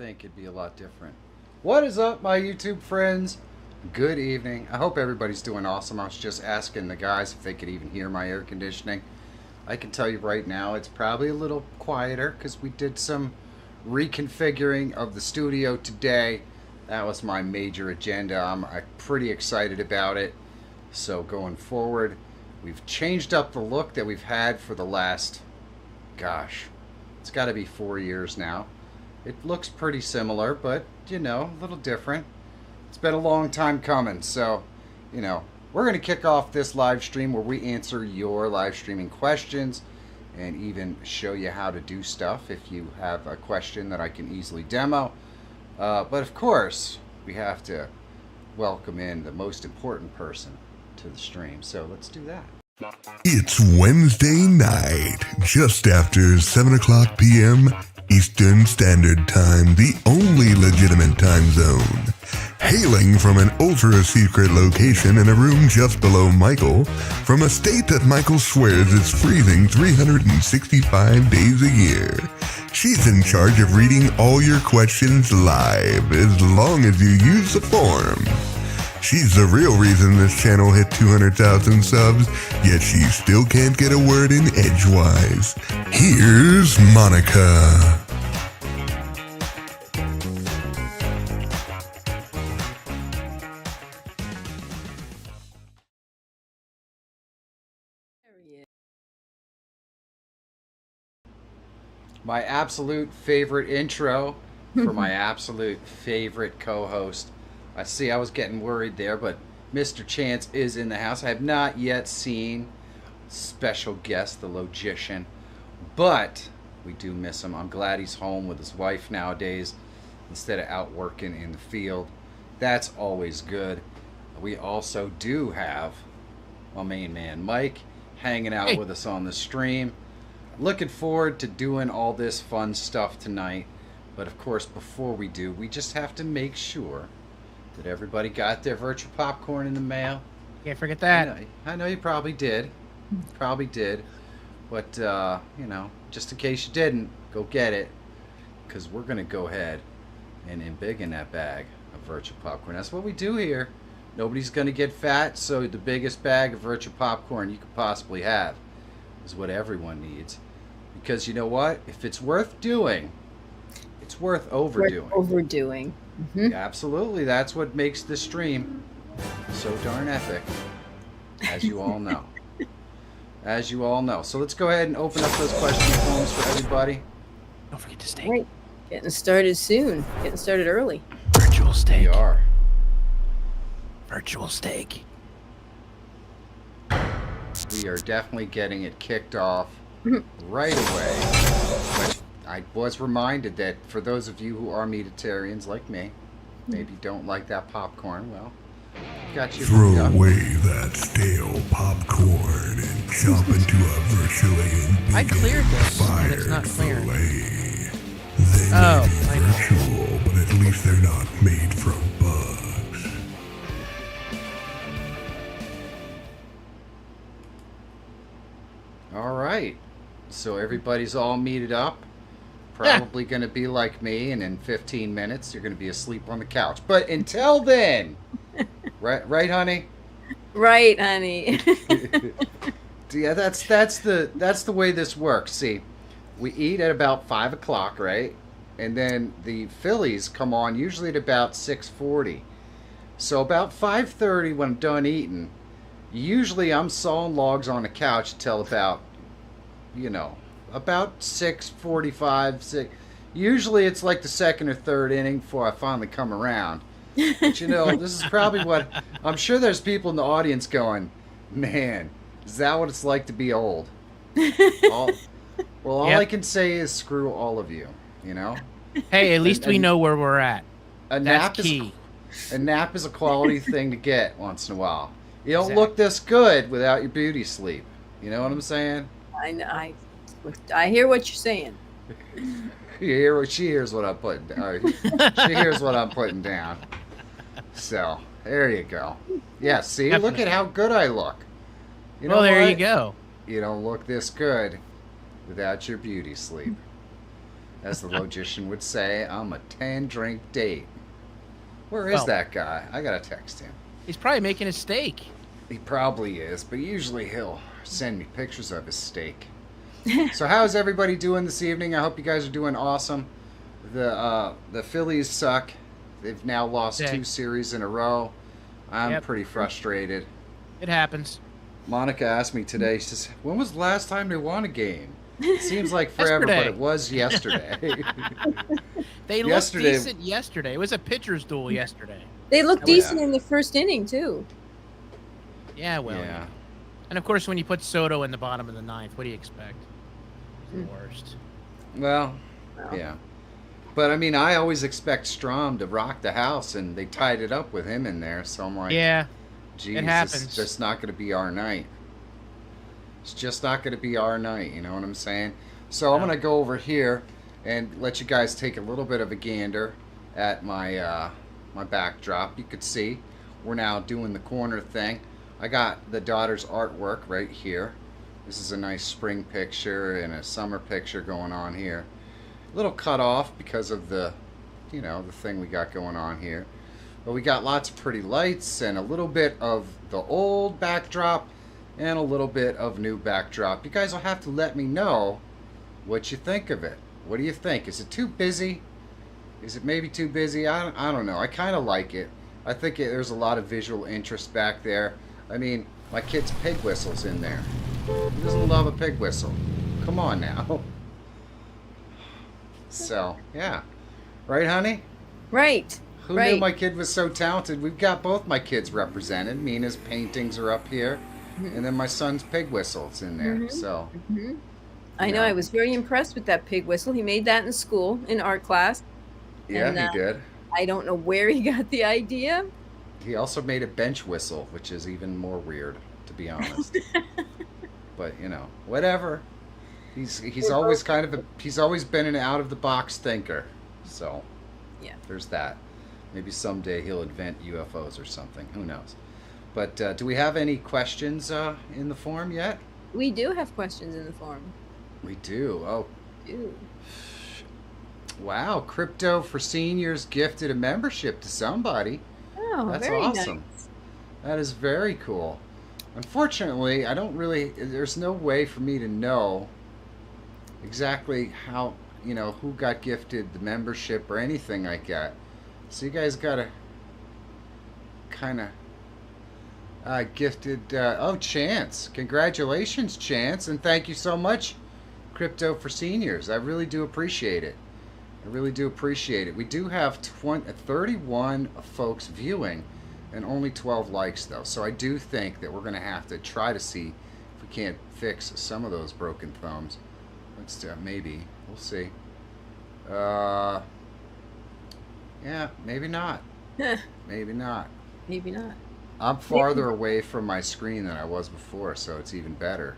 think it'd be a lot different. What is up, my YouTube friends? Good evening. I hope everybody's doing awesome. I was just asking the guys if they could even hear my air conditioning. I can tell you right now it's probably a little quieter because we did some reconfiguring of the studio today. That was my major agenda. I'm pretty excited about it. So going forward, we've changed up the look that we've had for the last, gosh, it's got to be 4 years now. It looks pretty similar, but, you know, a little different. It's been a long time coming, so, you know, we're going to kick off this live stream where we answer your live streaming questions and even show you how to do stuff if you have a question that I can easily demo. But, of course, we have to welcome in the most important person to the stream, so let's do that. It's Wednesday night, just after 7 o'clock p.m. Eastern Standard Time, the only legitimate time zone. Hailing from an ultra-secret location in a room just below Michael, from a state that Michael swears is freezing 365 days a year. She's in charge of reading all your questions live, as long as you use the form. She's the real reason this channel hit 200,000 subs, yet she still can't get a word in edgewise. Here's Monica. My absolute favorite intro for my absolute favorite co-host. I see I was getting worried there, but Mr. Chance is in the house. I have not yet seen special guest, the logician, but we do miss him. I'm glad he's home with his wife nowadays instead of out working in the field. That's always good. We also do have my main man, Mike, hanging out with us on the stream. Looking forward to doing all this fun stuff tonight. But of course, before we do, we just have to make sure that everybody got their virtual popcorn in the mail. Can't forget that. I know you probably did. Probably did. But, you know, just in case you didn't, go get it. Because we're going to go ahead and embiggen that bag of virtual popcorn. That's what we do here. Nobody's going to get fat, so the biggest bag of virtual popcorn you could possibly have is what everyone needs. Because you know what? If it's worth doing, it's worth overdoing. Mm-hmm. Yeah, absolutely. That's what makes this stream so darn epic, as you all know. As you all know. So let's go ahead and open up those question forms for everybody. Don't forget to steak. Right. Getting started soon. Getting started early. Virtual steak. We are. Virtual steak. We are definitely getting it kicked off right away. But I was reminded that for those of you who are meatitarians like me, maybe don't like that popcorn, well, got you. Throw away that stale popcorn and jump into a virtually I cleared this, and it's fired not clear. fillet. They may be virtual, but at least they're not made from bugs. All right. So everybody's all meated up. Probably going to be like me, and in 15 minutes you're going to be asleep on the couch. But until then, right, honey? Right, honey. Yeah, that's the way this works. See, we eat at about 5 o'clock, right? And then the Phillies come on usually at about 6:40. So about 5:30 when I'm done eating, usually I'm sawing logs on the couch until about, you know, about 6:45, 6. Usually it's like the second or third inning before I finally come around. But you know, this is probably what, I'm sure there's people in the audience going, man, is that what it's like to be old? All I can say is screw all of you, you know? Hey, at least we know where we're at. That's key. A nap is a quality thing to get once in a while. You don't look this good without your beauty sleep. You know what I'm saying? I know. I hear what you're saying. She hears what I'm putting down. She hears what I'm putting down. So there you go. Yeah, see, Definitely. look at how good I look. You know Well, there what? you go. You don't look this good without your beauty sleep. As the logician would say, I'm a 10-drink date. Where is that guy? I gotta text him. He's probably making a steak. He probably is, but usually he'll send me pictures of his steak. So how's everybody doing this evening? I hope you guys are doing awesome. The Phillies suck. They've now lost 2 series in a row. I'm pretty frustrated. It happens. Monica asked me today, she says, when was the last time they won a game? It seems like forever, but it was yesterday. They looked decent yesterday. It was a pitcher's duel yesterday. They looked decent in the first inning, too. Yeah, well. Yeah. And, of course, when you put Soto in the bottom of the 9th, what do you expect? He's the worst. Well, yeah. But, I mean, I always expect Strom to rock the house, and they tied it up with him in there. So I'm like, geez, it happens. It's just not going to be our night. It's just not going to be our night, you know what I'm saying? So I'm going to go over here and let you guys take a little bit of a gander at my my backdrop. You could see we're now doing the corner thing. I got the daughter's artwork right here. This is a nice spring picture and a summer picture going on here. A little cut off because of the, you know, the thing we got going on here. But we got lots of pretty lights and a little bit of the old backdrop and a little bit of new backdrop. You guys will have to let me know what you think of it. What do you think? Is it too busy? Is it maybe too busy? I don't know. I kind of like it. I think there's a lot of visual interest back there. I mean, my kid's pig whistle's in there. Who doesn't love a pig whistle? Come on now. So, yeah. Right, honey? Right. Who knew my kid was so talented? We've got both my kids represented. Mina's paintings are up here. And then my son's pig whistle's in there. So, I know. I was very impressed with that pig whistle. He made that in school, in art class. Yeah, and, he did. I don't know where he got the idea. He also made a bench whistle, which is even more weird, to be honest. But, you know, whatever. He's always he's always been an out of the box thinker. So, yeah. There's that. Maybe someday he'll invent UFOs or something. Who knows? But do we have any questions in the forum yet? We do have questions in the forum. We do. Oh. We do. Wow, Crypto for Seniors gifted a membership to somebody. Oh, that's very awesome. Nice. That is very cool. Unfortunately, there's no way for me to know exactly how, you know, who got gifted the membership or anything like that. So you guys got to kind of gifted, Chance. Congratulations, Chance, and thank you so much, Crypto for Seniors. I really do appreciate it. I really do appreciate it. We do have 31 folks viewing and only 12 likes, though. So I do think that we're going to have to try to see if we can't fix some of those broken thumbs. Let's maybe. We'll see. Yeah, maybe not. Maybe not. Maybe not. I'm farther away from my screen than I was before, so it's even better.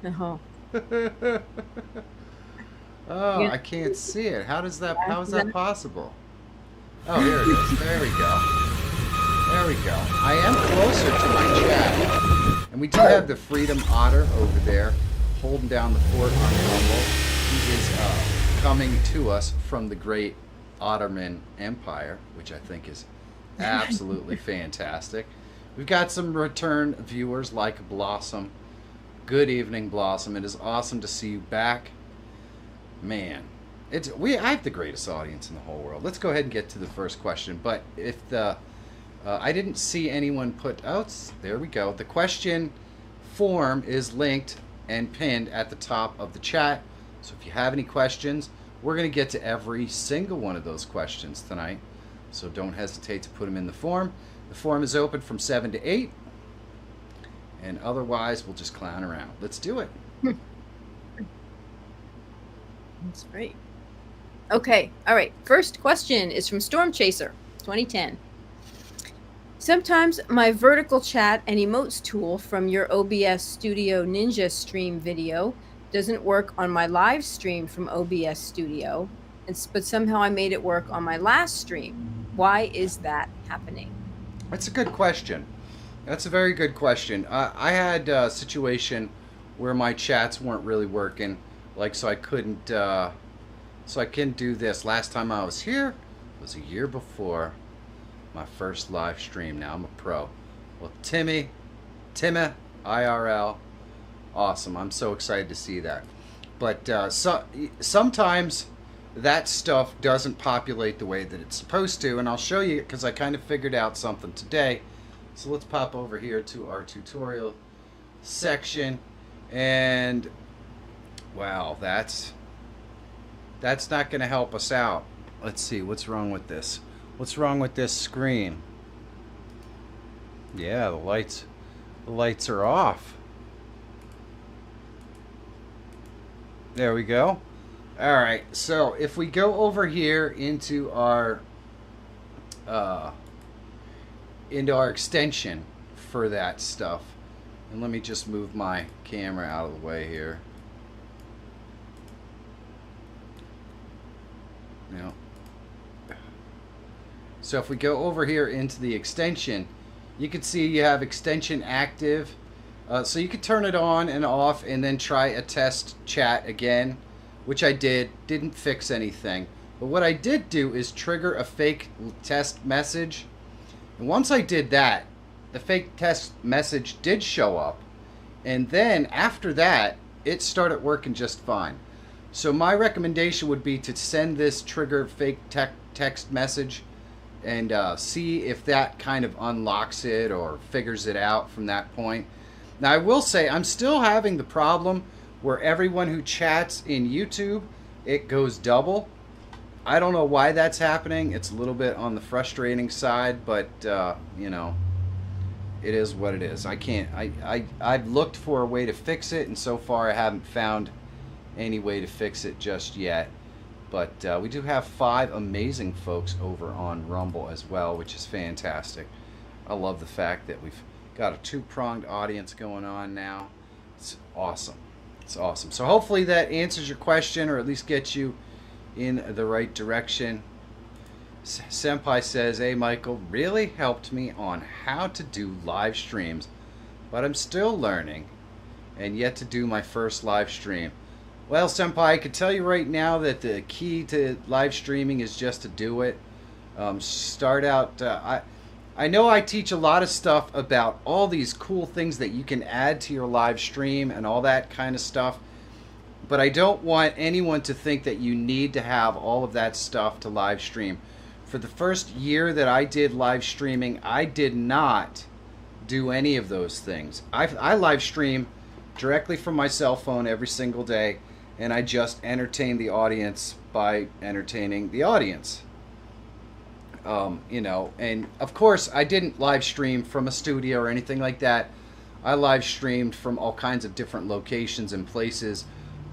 Uh-huh. Oh, I can't see it. How is that possible? Oh, here it is. There we go. There we go. I am closer to my chat. And we do have the Freedom Otter over there holding down the fort on Rumble. He is coming to us from the great Ottoman Empire, which I think is absolutely fantastic. We've got some return viewers like Blossom. Good evening, Blossom. It is awesome to see you back. Man, I have the greatest audience in the whole world. Let's go ahead and get to the first question. But if I didn't see anyone put out, there we go. The question form is linked and pinned at the top of the chat. So if you have any questions, we're going to get to every single one of those questions tonight. So don't hesitate to put them in the form. The form is open from 7 to 8. And otherwise, we'll just clown around. Let's do it. That's great. Okay. All right. First question is from Storm Chaser, 2010. Sometimes my vertical chat and emotes tool from your OBS Studio Ninja stream video doesn't work on my live stream from OBS Studio, but somehow I made it work on my last stream. Why is that happening? That's a good question. That's a very good question. I had a situation where my chats weren't really working, so I couldn't so I can do this. Last time I was here was a year before my first live stream. Now I'm a pro. Well, Timmy IRL, awesome. I'm so excited to see that. But sometimes that stuff doesn't populate the way that it's supposed to, and I'll show you because I kind of figured out something today. So let's pop over here to our tutorial section, and wow, that's not going to help us out. Let's see what's wrong with this. What's wrong with this screen? Yeah, the lights are off. There we go. All right, so if we go over here into our extension for that stuff, and let me just move my camera out of the way here. No. So if we go over here into the extension, you can see you have extension active. So you could turn it on and off and then try a test chat again, which I did. Didn't fix anything. But what I did do is trigger a fake test message. And once I did that, the fake test message did show up. And then after that, it started working just fine. So my recommendation would be to send this trigger fake text message and see if that kind of unlocks it or figures it out from that point. Now I will say I'm still having the problem where everyone who chats in YouTube, it goes double. I don't know why that's happening. It's a little bit on the frustrating side, but you know, it is what it is. I've looked for a way to fix it, and so far I haven't found any way to fix it just yet. But we do have 5 amazing folks over on Rumble as well, which is fantastic. I love the fact that we've got a 2-pronged audience going on now. It's awesome. It's awesome. So hopefully that answers your question, or at least gets you in the right direction. Senpai says, "Hey Michael, really helped me on how to do live streams, but I'm still learning and yet to do my first live stream." Well, Senpai, I can tell you right now that the key to live streaming is just to do it. Start out. I know I teach a lot of stuff about all these cool things that you can add to your live stream and all that kind of stuff, but I don't want anyone to think that you need to have all of that stuff to live stream. For the first year that I did live streaming, I did not do any of those things. I live stream directly from my cell phone every single day, and I just entertain the audience by entertaining the audience. You know, and of course I didn't live stream from a studio or anything like that. I live streamed from all kinds of different locations and places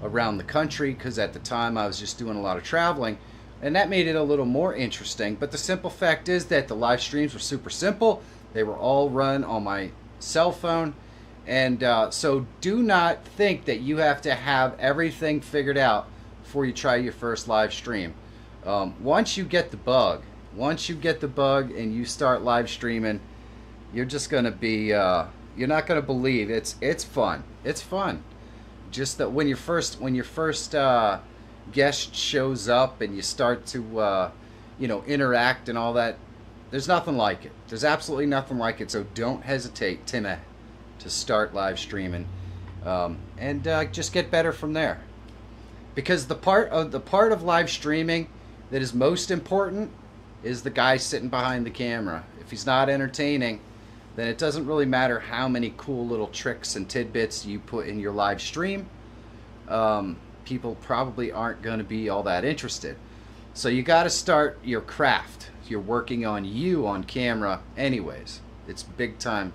around the country, because at the time I was just doing a lot of traveling, and that made it a little more interesting. But the simple fact is that the live streams were super simple. They were all run on my cell phone. And so do not think that you have to have everything figured out before you try your first live stream. Once you get the bug and you start live streaming, you're just going to be, you're not going to believe. It's fun. It's fun. Just that when your first guest shows up and you start to, you know, interact and all that, there's nothing like it. There's absolutely nothing like it. So don't hesitate, Timmy, to start live streaming, and just get better from there. Because the part of live streaming that is most important is the guy sitting behind the camera. If he's not entertaining, then it doesn't really matter how many cool little tricks and tidbits you put in your live stream. People probably aren't going to be all that interested. So you got to start your craft. You're working on you on camera anyways. It's big time.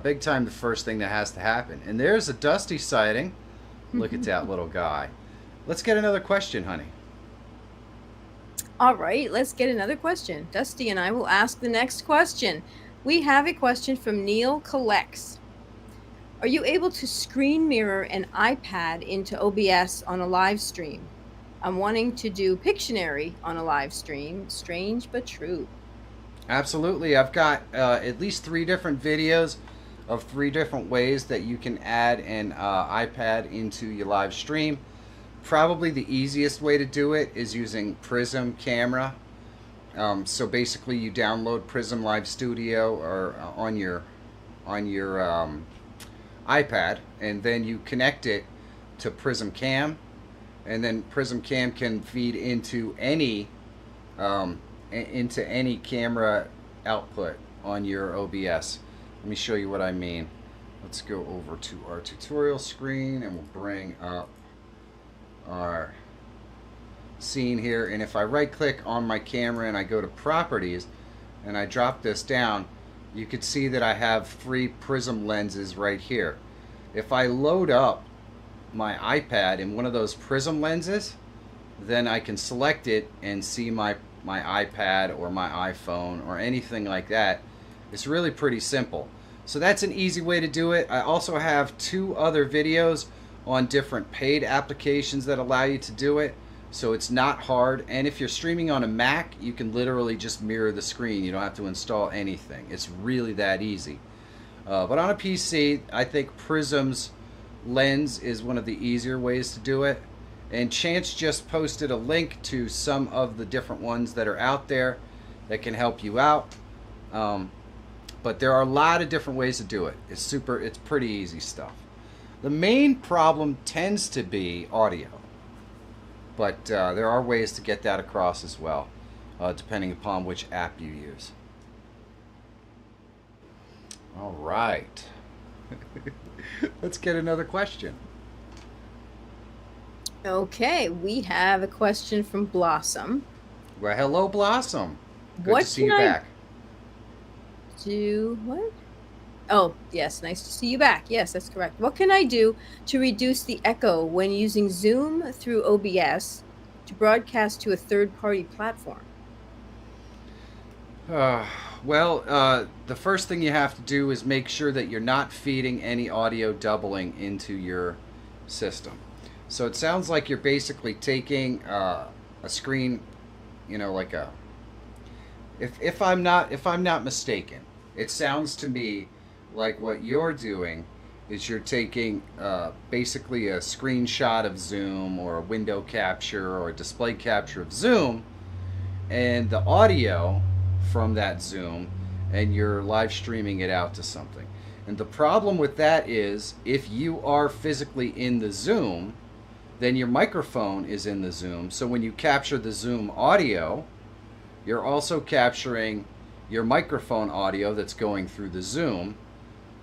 Big time the first thing that has to happen. And there's a Dusty sighting. Look at that little guy. Let's get another question, honey. All right, let's get another question. Dusty and I will ask the next question. We have a question from Neil Collects. Are you able to screen mirror an iPad into OBS on a live stream? I'm wanting to do Pictionary on a live stream. Strange but true. Absolutely. I've got at least 3 different videos of 3 different ways that you can add an iPad into your live stream. probably the easiest way to do it is using Prism Camera. So basically, you download Prism Live Studio or on your iPad, and then you connect it to Prism Cam, and then Prism Cam can feed into any camera output on your OBS. Let me show you what I mean. Let's go over to our tutorial screen, and we'll bring up our scene here. And if I right click on my camera and I go to properties and I drop this down, you can see that I have 3 prism lenses right here. If I load up my iPad in one of those prism lenses, then I can select it and see my iPad or my iPhone or anything like that. It's really pretty simple. So that's an easy way to do it. I also have 2 other videos on different paid applications that allow you to do it. So it's not hard. And if you're streaming on a Mac, you can literally just mirror the screen. You don't have to install anything. It's really that easy. But on a PC, I think Prism's lens is one of the easier ways to do it. And Chance just posted a link to some of the different ones that are out there that can help you out. But there are a lot of different ways to do it. It's pretty easy stuff. The main problem tends to be audio. But there are ways to get that across as well, depending upon which app you use. All right. Let's get another question. Okay, we have a question from Blossom. Well, hello, Blossom. Good What to see can you I back. Do what? Oh, yes, nice to see you back. Yes, that's correct. What can I do to reduce the echo when using Zoom through OBS to broadcast to a third-party platform? Well, the first thing you have to do is make sure that you're not feeding any audio doubling into your system. So it sounds like you're basically taking a screen, you know, like a. If I'm not mistaken, it sounds to me like what you're doing is you're taking basically a screenshot of Zoom or a window capture or a display capture of Zoom and the audio from that Zoom, and you're live streaming it out to something. And the problem with that is if you are physically in the Zoom, then your microphone is in the Zoom. So when you capture the Zoom audio, you're also capturing your microphone audio that's going through the Zoom.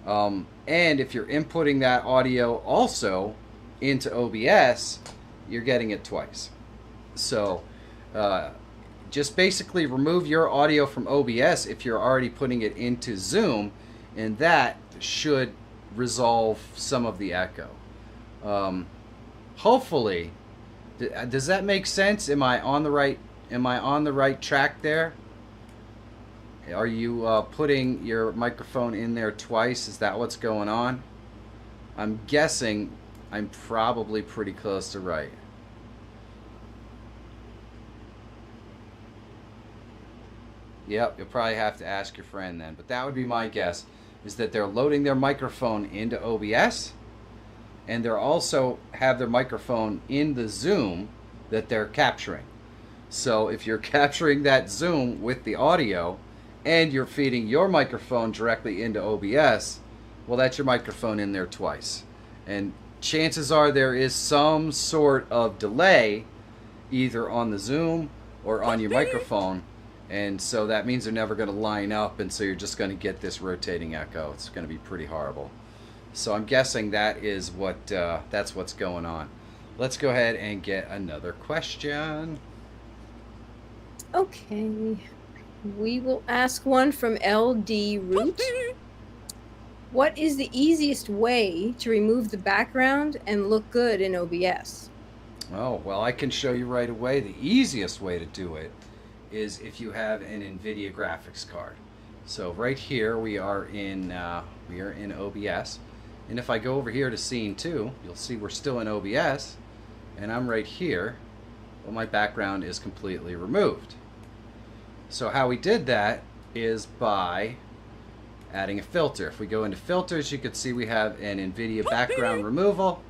And if you're inputting that audio also into OBS, you're getting it twice. So just basically remove your audio from OBS if you're already putting it into Zoom, and that should resolve some of the echo. Hopefully, does that make sense? Am I on the right track there? Are you putting your microphone in there twice? Is that what's going on? I'm guessing I'm probably pretty close to right. Yep, you'll probably have to ask your friend then. But that would be my guess, is that they're loading their microphone into OBS, and they're also have their microphone in the Zoom that they're capturing. So if you're capturing that Zoom with the audio, and you're feeding your microphone directly into OBS, well, that's your microphone in there twice. And chances are there is some sort of delay either on the Zoom or on your microphone, and so that means they're never going to line up, and so you're just going to get this rotating echo. It's going to be pretty horrible. So I'm guessing that is that's what's going on. Let's go ahead and get another question. Okay. We will ask one from LD Root. What is the easiest way to remove the background and look good in OBS? Oh, well, I can show you right away. The easiest way to do it is if you have an NVIDIA graphics card. So right here we are in OBS, and if I go over here to Scene 2, you'll see we're still in OBS, and I'm right here. Well, my background is completely removed. So how we did that is by adding a filter. If we go into filters, you can see we have an NVIDIA background removal,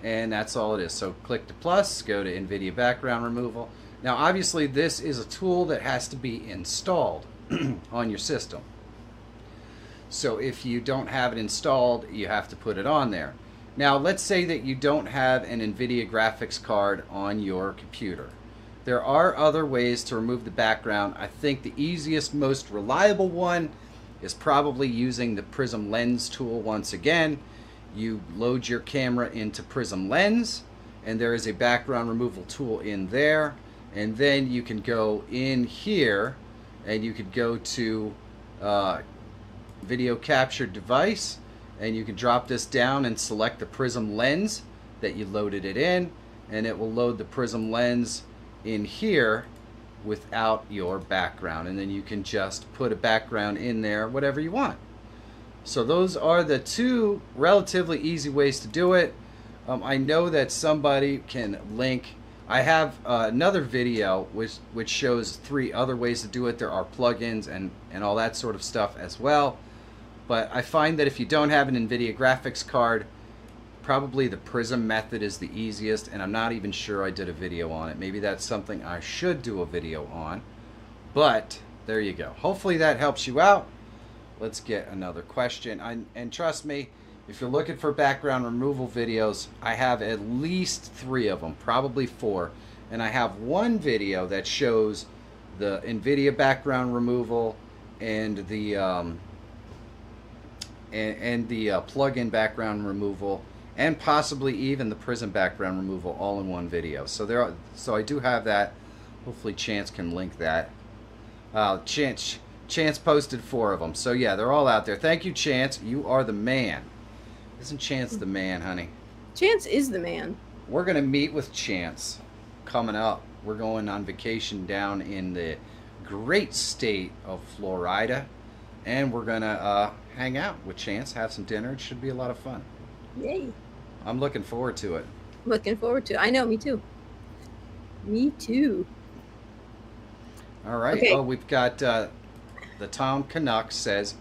and that's all it is. So click the plus, go to NVIDIA background removal. Now obviously this is a tool that has to be installed on your system. So if you don't have it installed, you have to put it on there. Now let's say that you don't have an NVIDIA graphics card on your computer. There are other ways to remove the background. I think the easiest, most reliable one is probably using the Prism Lens tool once again. You load your camera into Prism Lens, and there is a background removal tool in there. And then you can go in here, and you could go to Video Capture Device, and you can drop this down and select the Prism Lens that you loaded it in, and it will load the Prism Lens in here without your background. And then you can just put a background in there, whatever you want. So those are the two relatively easy ways to do it. I know that somebody can link. I have another video which shows 3 other ways to do it. There are plugins and all that sort of stuff as well. But I find that if you don't have an NVIDIA graphics card, probably the Prism method is the easiest, and I'm not even sure I did a video on it. Maybe that's something I should do a video on. But there you go. Hopefully that helps you out. Let's get another question. And trust me, if you're looking for background removal videos, I have at least 3 of them, probably 4. And I have one video that shows the NVIDIA background removal and the plug-in background removal, and possibly even the Prism background removal, all in one video. So I do have that. Hopefully Chance can link that. Chance posted 4 of them. So yeah, they're all out there. Thank you, Chance. You are the man. Isn't Chance the man, honey? Chance is the man. We're going to meet with Chance coming up. We're going on vacation down in the great state of Florida. And we're going to hang out with Chance, have some dinner. It should be a lot of fun. Yay. I'm looking forward to it. Looking forward to it. I know, me too. Me too. All right. Okay. Oh, we've got the Tom Canuck says,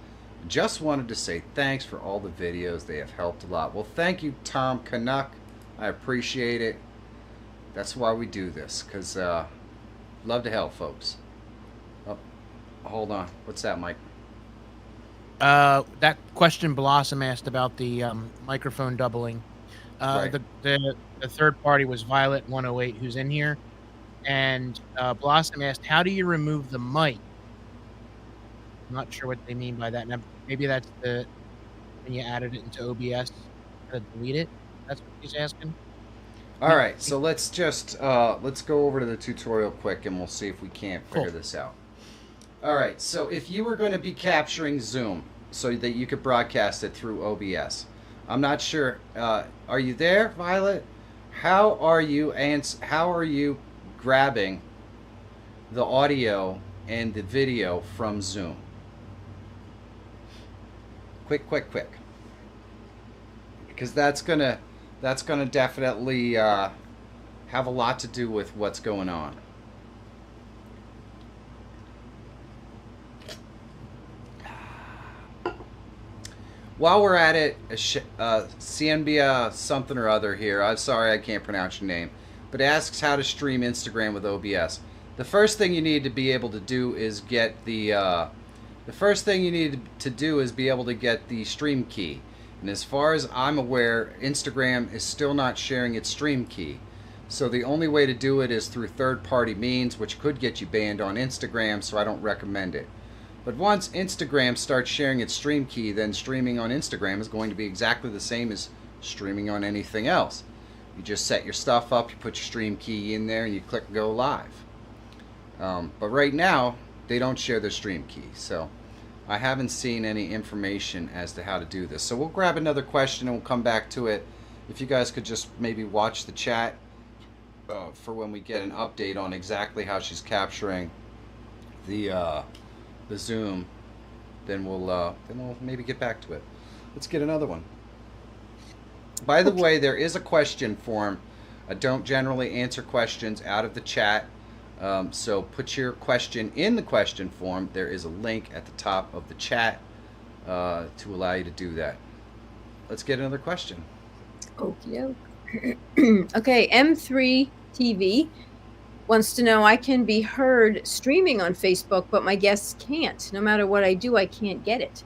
just wanted to say thanks for all the videos. They have helped a lot. Well, thank you, Tom Canuck. I appreciate it. That's why we do this, because love to help folks. Oh, hold on. What's that, Mike? That question Blossom asked about the microphone doubling. Right. The third party was Violet 108, who's in here, and Blossom asked, "How do you remove the mic?" I'm not sure what they mean by that. Now, maybe that's when you added it into OBS to delete it. That's what he's asking. All right, so let's just let's go over to the tutorial quick, and we'll see if we can't figure this out. All right, so if you were going to be capturing Zoom so that you could broadcast it through OBS, I'm not sure. Are you there, Violet? How are you grabbing the audio and the video from Zoom? Quick, because that's gonna definitely have a lot to do with what's going on. While we're at it, CNBia something or other here. I'm sorry I can't pronounce your name, but asks how to stream Instagram with OBS. The first thing you need to be able to do is get the be able to get the stream key. And as far as I'm aware, Instagram is still not sharing its stream key. So the only way to do it is through third-party means, which could get you banned on Instagram, so I don't recommend it. But once Instagram starts sharing its stream key, then streaming on Instagram is going to be exactly the same as streaming on anything else. You just set your stuff up, you put your stream key in there, and you click go live. But right now, they don't share their stream key, so I haven't seen any information as to how to do this. So we'll grab another question and we'll come back to it. If you guys could just maybe watch the chat for when we get an update on exactly how she's capturing the Zoom, then we'll maybe get back to it. Let's get another one. By the way, there is a question form. I don't generally answer questions out of the chat. So put your question in the question form. There is a link at the top of the chat to allow you to do that. Let's get another question. Okie doke. Okay, M3 TV wants to know, I can be heard streaming on Facebook, but my guests can't. No matter what I do, I can't get it.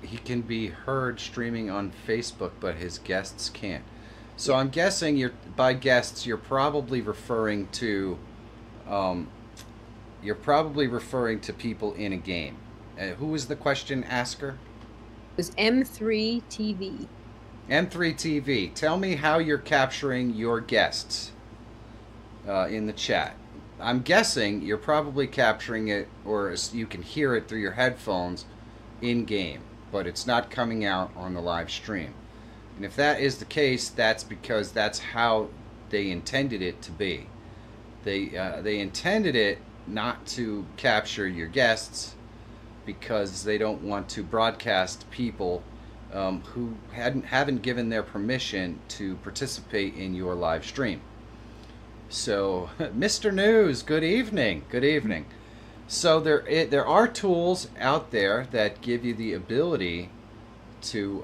He can be heard streaming on Facebook, but his guests can't. So I'm guessing by guests you're probably referring to people in a game. Who was the question asker? It was M3 TV. M3 TV. Tell me how you're capturing your guests in the chat. I'm guessing you're probably capturing it, or you can hear it through your headphones in game, but it's not coming out on the live stream. And if that is the case, that's because that's how they intended it to be. They intended it not to capture your guests because they don't want to broadcast people who haven't given their permission to participate in your live stream. So, Mr. News, good evening. Good evening. So there are tools out there that give you the ability to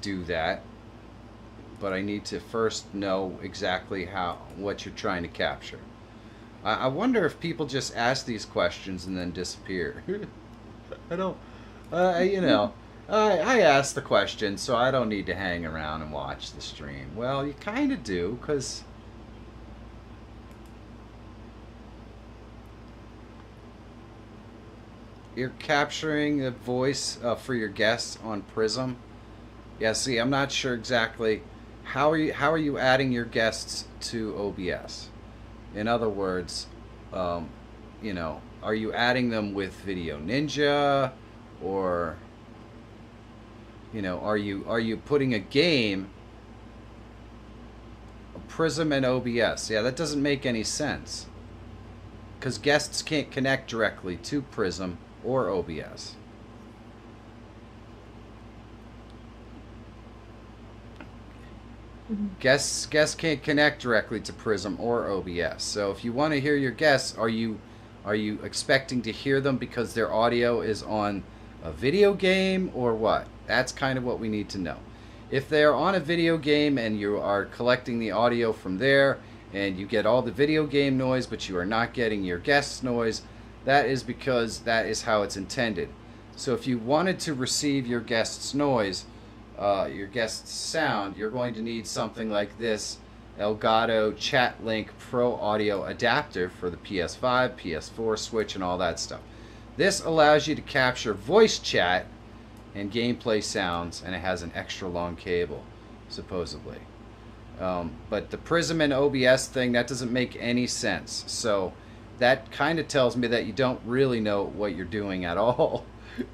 do that, but I need to first know exactly what you're trying to capture. I wonder if people just ask these questions and then disappear. I don't, I asked the question, so I don't need to hang around and watch the stream. Well, you kind of do, because you're capturing the voice for your guests on Prism. Yeah, see, I'm not sure exactly how are you adding your guests to OBS. In other words, are you adding them with Video Ninja, or are you putting a game, Prism and OBS? Yeah, that doesn't make any sense, because guests can't connect directly to Prism or OBS. Mm-hmm. Guests can't connect directly to Prism or OBS. So if you want to hear your guests, are you expecting to hear them because their audio is on a video game, or what? That's kind of what we need to know. If they're on a video game and you are collecting the audio from there and you get all the video game noise but you are not getting your guests' noise, that is because that is how it's intended. So if you wanted to receive your guests' noise, your guests' sound, you're going to need something like this Elgato Chat Link Pro Audio adapter for the PS5, PS4, Switch, and all that stuff. This allows you to capture voice chat and gameplay sounds, and it has an extra long cable, supposedly. But the Prism and OBS thing, that doesn't make any sense. So that kind of tells me that you don't really know what you're doing at all.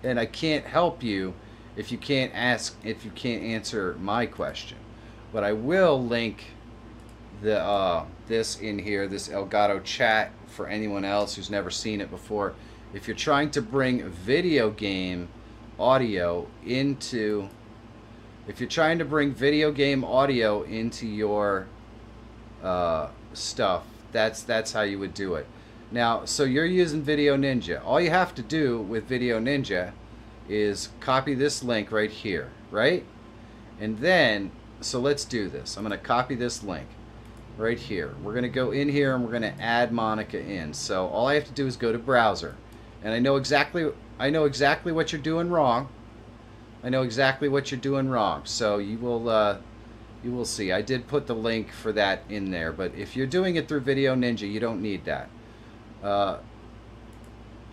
And I can't help you if you can't answer my question. But I will link this in here, this Elgato Chat, for anyone else who's never seen it before. If you're trying to bring video game audio into your stuff, that's how you would do it. Now, so you're using Video Ninja. All you have to do with Video Ninja is copy this link right here, right? And then, so let's do this. I'm going to copy this link right here. We're going to go in here and we're going to add Monica in. So all I have to do is go to browser. And I know exactly what you're doing wrong. So you will see. I did put the link for that in there, but if you're doing it through Video Ninja, you don't need that.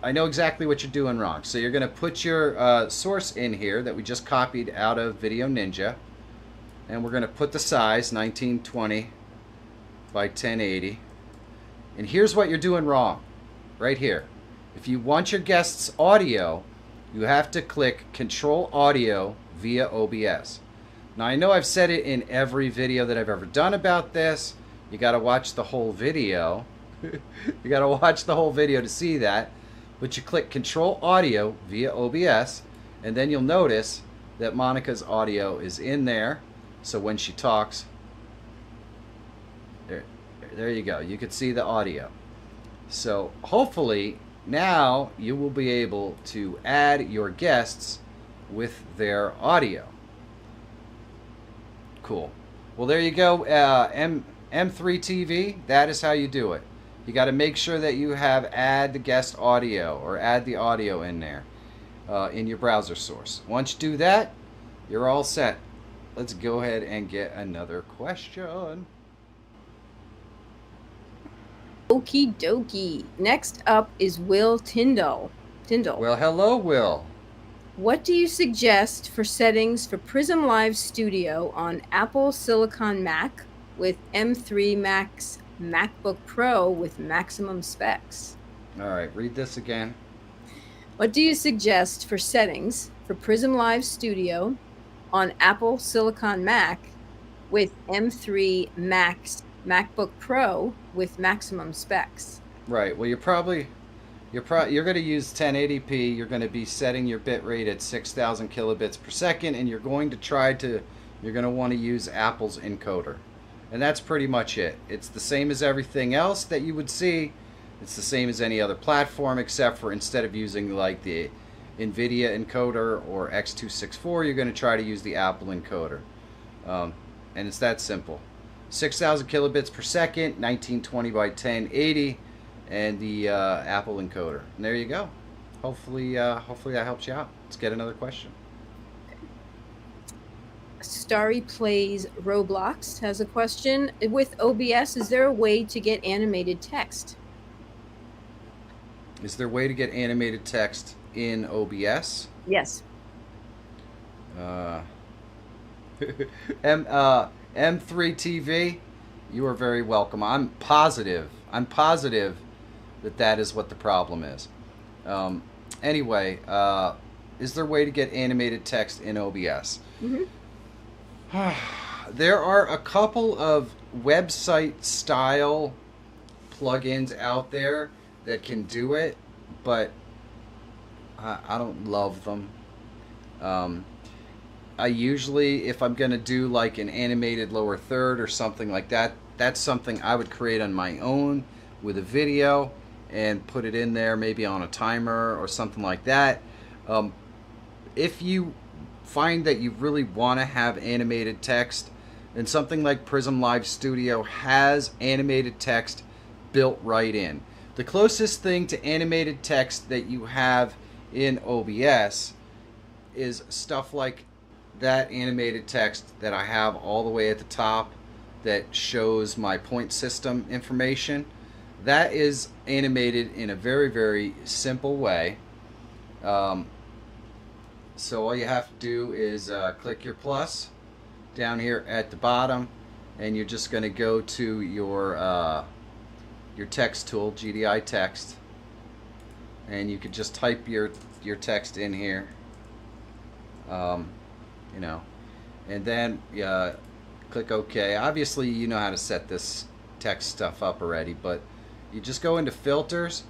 I know exactly what you're doing wrong. So you're going to put your source in here that we just copied out of Video Ninja, and we're going to put the size 1920 by 1080. And here's what you're doing wrong, right here. If you want your guest's audio, you have to click Control Audio via OBS. Now, I know I've said it in every video that I've ever done about this. You got to watch the whole video. You got to watch the whole video to see that. But you click Control Audio via OBS, and then you'll notice that Monica's audio is in there. So when she talks, there you go. You can see the audio. So hopefully now you will be able to add your guests with their audio. Cool. Well, there you go. M3 TV, that is how you do it. You got to make sure that you have add the guest audio or add the audio in there in your browser source. Once you do that, you're all set. Let's go ahead and get another question. Okie dokie. Next up is Will Tyndall. Well, hello, Will. What do you suggest for settings for Prism Live Studio on Apple Silicon Mac with M3 Max MacBook Pro with maximum specs? All right, read this again. What do you suggest for settings for Prism Live Studio on Apple Silicon Mac with M3 Max MacBook Pro with maximum specs? Right. Well, you're going to use 1080p. You're going to be setting your bit rate at 6,000 kilobits per second, and you're going to want to use Apple's encoder. And that's pretty much it. It's the same as everything else that you would see. It's the same as any other platform, except for instead of using like the NVIDIA encoder or X264, you're going to try to use the Apple encoder. And it's that simple. 6,000 kilobits per second, 1920 by 1080, and the Apple encoder. And there you go. Hopefully that helps you out. Let's get another question. Starry Plays Roblox has a question. With OBS, is there a way to get animated text? Is there a way to get animated text in OBS? Yes. M3TV, you are very welcome. I'm positive that is what the problem is. Anyway, is there a way to get animated text in OBS? Mm-hmm. There are a couple of website style plugins out there that can do it, but I don't love them. I usually, if I'm going to do like an animated lower third or something like that, that's something I would create on my own with a video and put it in there, maybe on a timer or something like that. If you find that you really want to have animated text, then something like Prism Live Studio has animated text built right in. The closest thing to animated text that you have in OBS is stuff like that animated text that I have all the way at the top that shows my point system information. That is animated in a very, very simple way. So all you have to do is click your plus down here at the bottom, and you're just going to go to your text tool, GDI text, and you could just type your text in here, you know, and then click OK. Obviously you know how to set this text stuff up already, but you just go into filters,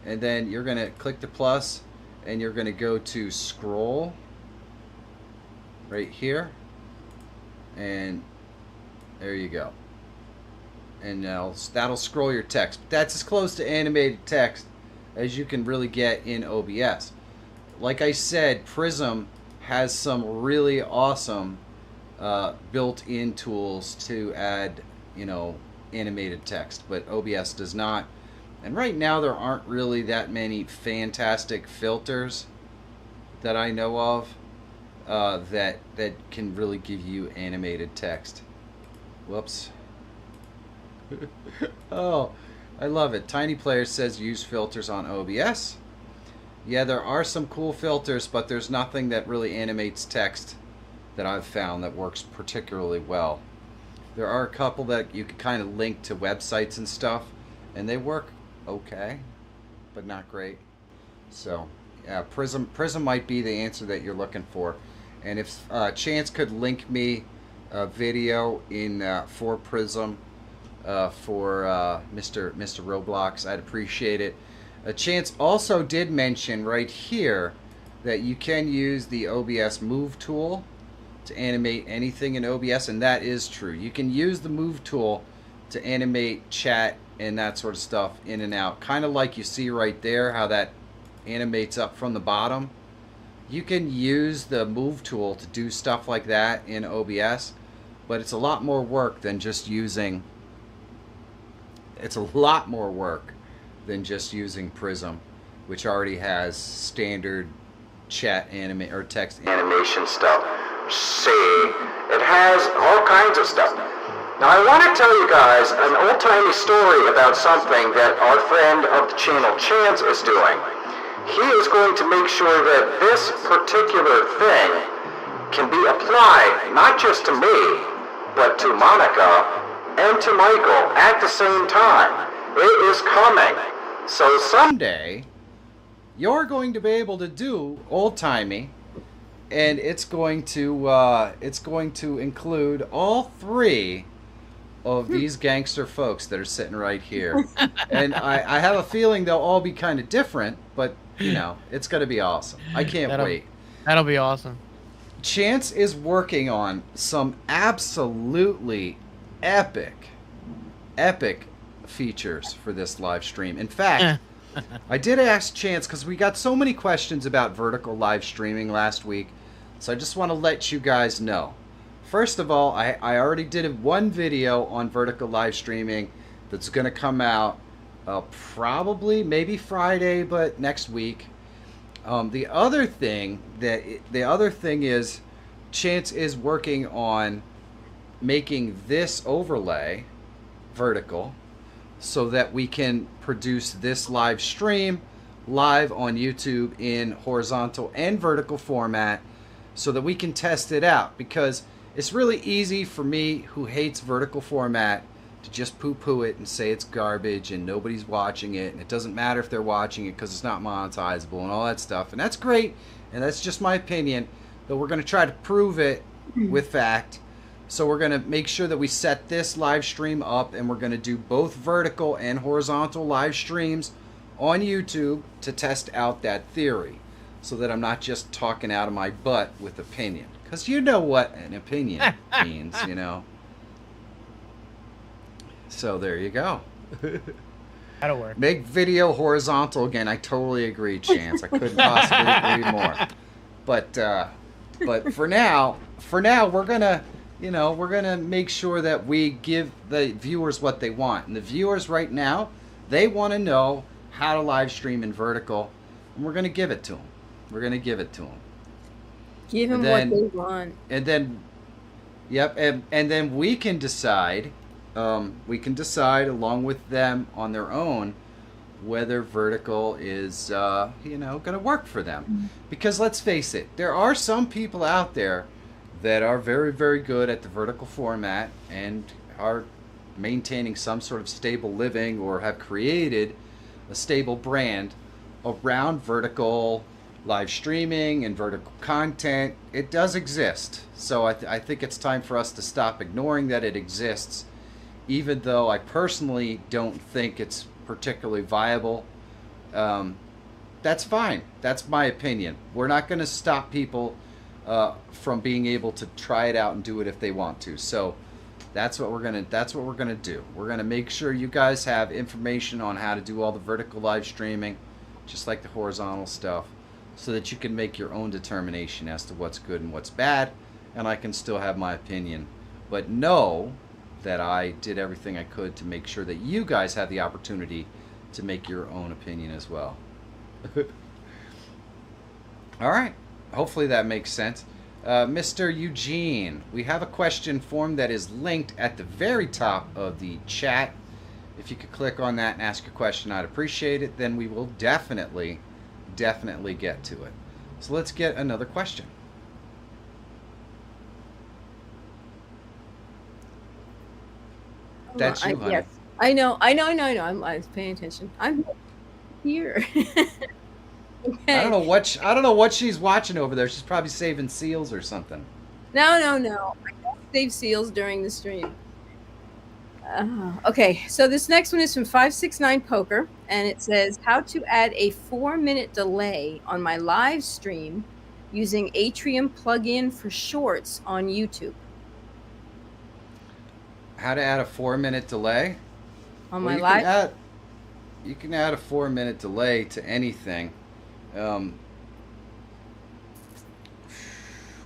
and then you're going to click the plus, and you're going to go to scroll right here, and there you go. And now that'll scroll your text. That's as close to animated text as you can really get in OBS. Like I said, Prism has some really awesome built-in tools to add, you know, animated text, but OBS does not. And right now there aren't really that many fantastic filters that I know of that can really give you animated text. Whoops. Oh, I love it. Tiny Player says use filters on OBS. Yeah, there are some cool filters, but there's nothing that really animates text that I've found that works particularly well. There are a couple that you can kind of link to websites and stuff, and they work okay, but not great. So, yeah, Prism might be the answer that you're looking for. And if Chance could link me a video in for Prism for Mr. Roblox, I'd appreciate it. Chance also did mention right here that you can use the OBS Move tool to animate anything in OBS, and that is true. You can use the Move tool to animate chat and that sort of stuff in and out, kind of like you see right there how that animates up from the bottom. You can use the move tool to do stuff like that in OBS, but it's a lot more work than just using. It's a lot more work than just using Prism, which already has standard chat or text animation stuff. See, it has all kinds of stuff. Now I want to tell you guys an old-timey story about something that our friend of the channel Chance is doing. He is going to make sure that this particular thing can be applied not just to me, but to Monica and to Michael at the same time. It is coming. So someday, you're going to be able to do old-timey, and it's going to include all three of these gangster folks that are sitting right here. And I have a feeling they'll all be kind of different, but you know, it's going to be awesome. I can't wait. That'll be awesome. Chance is working on some absolutely epic features for this live stream. In fact, I did ask Chance because we got so many questions about vertical live streaming last week, so I just want to let you guys know. First of all, I already did one video on vertical live streaming that's going to come out probably maybe Friday, but next week. The other thing is Chance is working on making this overlay vertical so that we can produce this live stream live on YouTube in horizontal and vertical format so that we can test it out, because it's really easy for me, who hates vertical format, to just poo-poo it and say it's garbage and nobody's watching it and it doesn't matter if they're watching it because it's not monetizable and all that stuff. And that's great, and that's just my opinion, but we're going to try to prove it with fact. So we're going to make sure that we set this live stream up, and we're going to do both vertical and horizontal live streams on YouTube to test out that theory, so that I'm not just talking out of my butt with opinion. Because you know what an opinion means, you know. So there you go. That'll work. Make video horizontal again. I totally agree, Chance. I couldn't possibly agree more. But for now we're gonna make sure that we give the viewers what they want. And the viewers right now, they want to know how to live stream in vertical, and we're gonna give it to them. We're gonna give it to them. Give them what they want. And then, yep, and then we can decide. We can decide along with them on their own whether vertical is, going to work for them. Because let's face it, there are some people out there that are very, very good at the vertical format and are maintaining some sort of stable living or have created a stable brand around vertical live streaming and vertical content. It does exist. So I think it's time for us to stop ignoring that it exists, even though I personally don't think it's particularly viable. That's fine. That's my opinion. We're not going to stop people from being able to try it out and do it if they want to. So that's what we're gonna do. We're gonna make sure you guys have information on how to do all the vertical live streaming, just like the horizontal stuff, so that you can make your own determination as to what's good and what's bad, and I can still have my opinion. But know that I did everything I could to make sure that you guys have the opportunity to make your own opinion as well. All right. Hopefully that makes sense. Mr. Eugene, we have a question form that is linked at the very top of the chat. If you could click on that and ask your question, I'd appreciate it. Then we will definitely get to it. So let's get another question. That's you, honey. Yes, I know. I was paying attention. I'm here. Okay. I don't know what she's watching over there. She's probably saving seals or something. No. I don't save seals during the stream. Okay, so this next one is from 569 Poker, and it says how to add a 4-minute delay on my live stream using Atrium plugin for shorts on YouTube. How to add a 4-minute delay on my live? You can add a 4-minute delay to anything.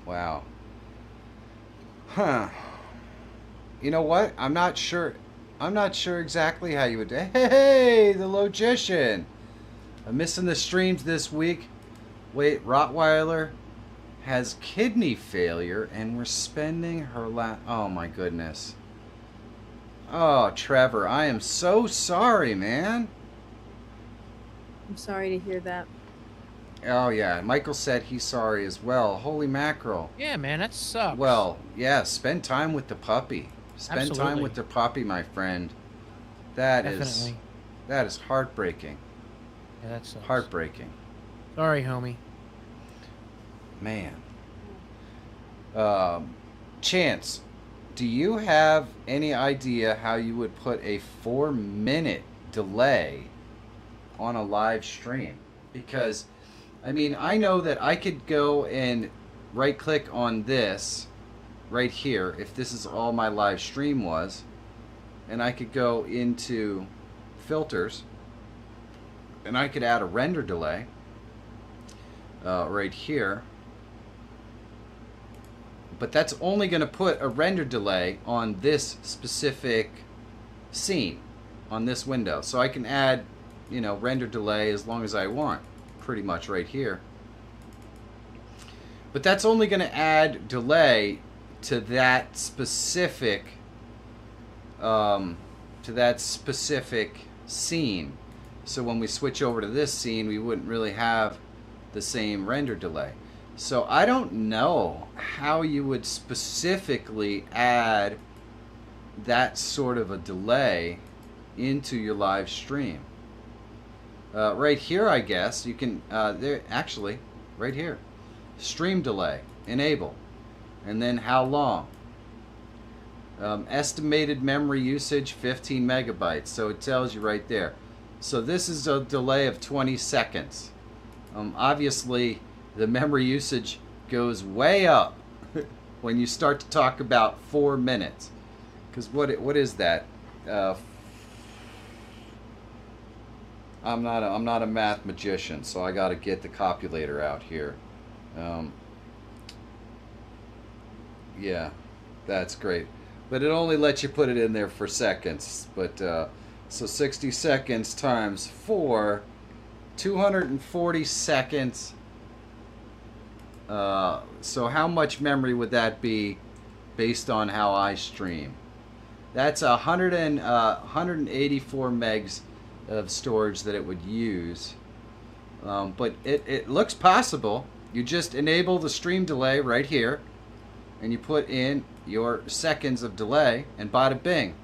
Wow. Huh. You know what? I'm not sure. I'm not sure exactly how you would. Hey, the logician. I'm missing the streams this week. Wait, Rottweiler has kidney failure, and we're spending her Oh my goodness. Oh, Trevor, I am so sorry, man. I'm sorry to hear that. Oh yeah, Michael said he's sorry as well. Holy mackerel. Yeah, man, that sucks. Well, yeah, spend time with the puppy. Spend time Absolutely. with the puppy, my friend. That Definitely. is heartbreaking. Yeah, that sucks. Heartbreaking. Sorry, homie. Man. Chance, do you have any idea how you would put a 4-minute delay on a live stream? Because, I mean, I know that I could go and right-click on this right here, if this is all my live stream was, and I could go into filters, and I could add a render delay right here. But that's only going to put a render delay on this specific scene, on this window. So I can add, you know, render delay as long as I want, pretty much right here. But that's only going to add delay to that specific scene. So when we switch over to this scene, we wouldn't really have the same render delay. So I don't know how you would specifically add that sort of a delay into your live stream. Right here, I guess you can. There, actually, right here, stream delay, enable, and then how long. Estimated memory usage 15 megabytes. So it tells you right there. So this is a delay of 20 seconds. Obviously, the memory usage goes way up when you start to talk about 4 minutes. Because what is that? I'm not a math magician, so I got to get the calculator out here. Yeah, that's great. But it only lets you put it in there for seconds. But so 60 seconds times 4, 240 seconds. So how much memory would that be based on how I stream? That's 184 megs of storage that it would use. But it looks possible. You just enable the stream delay right here, and you put in your seconds of delay, and bada bing,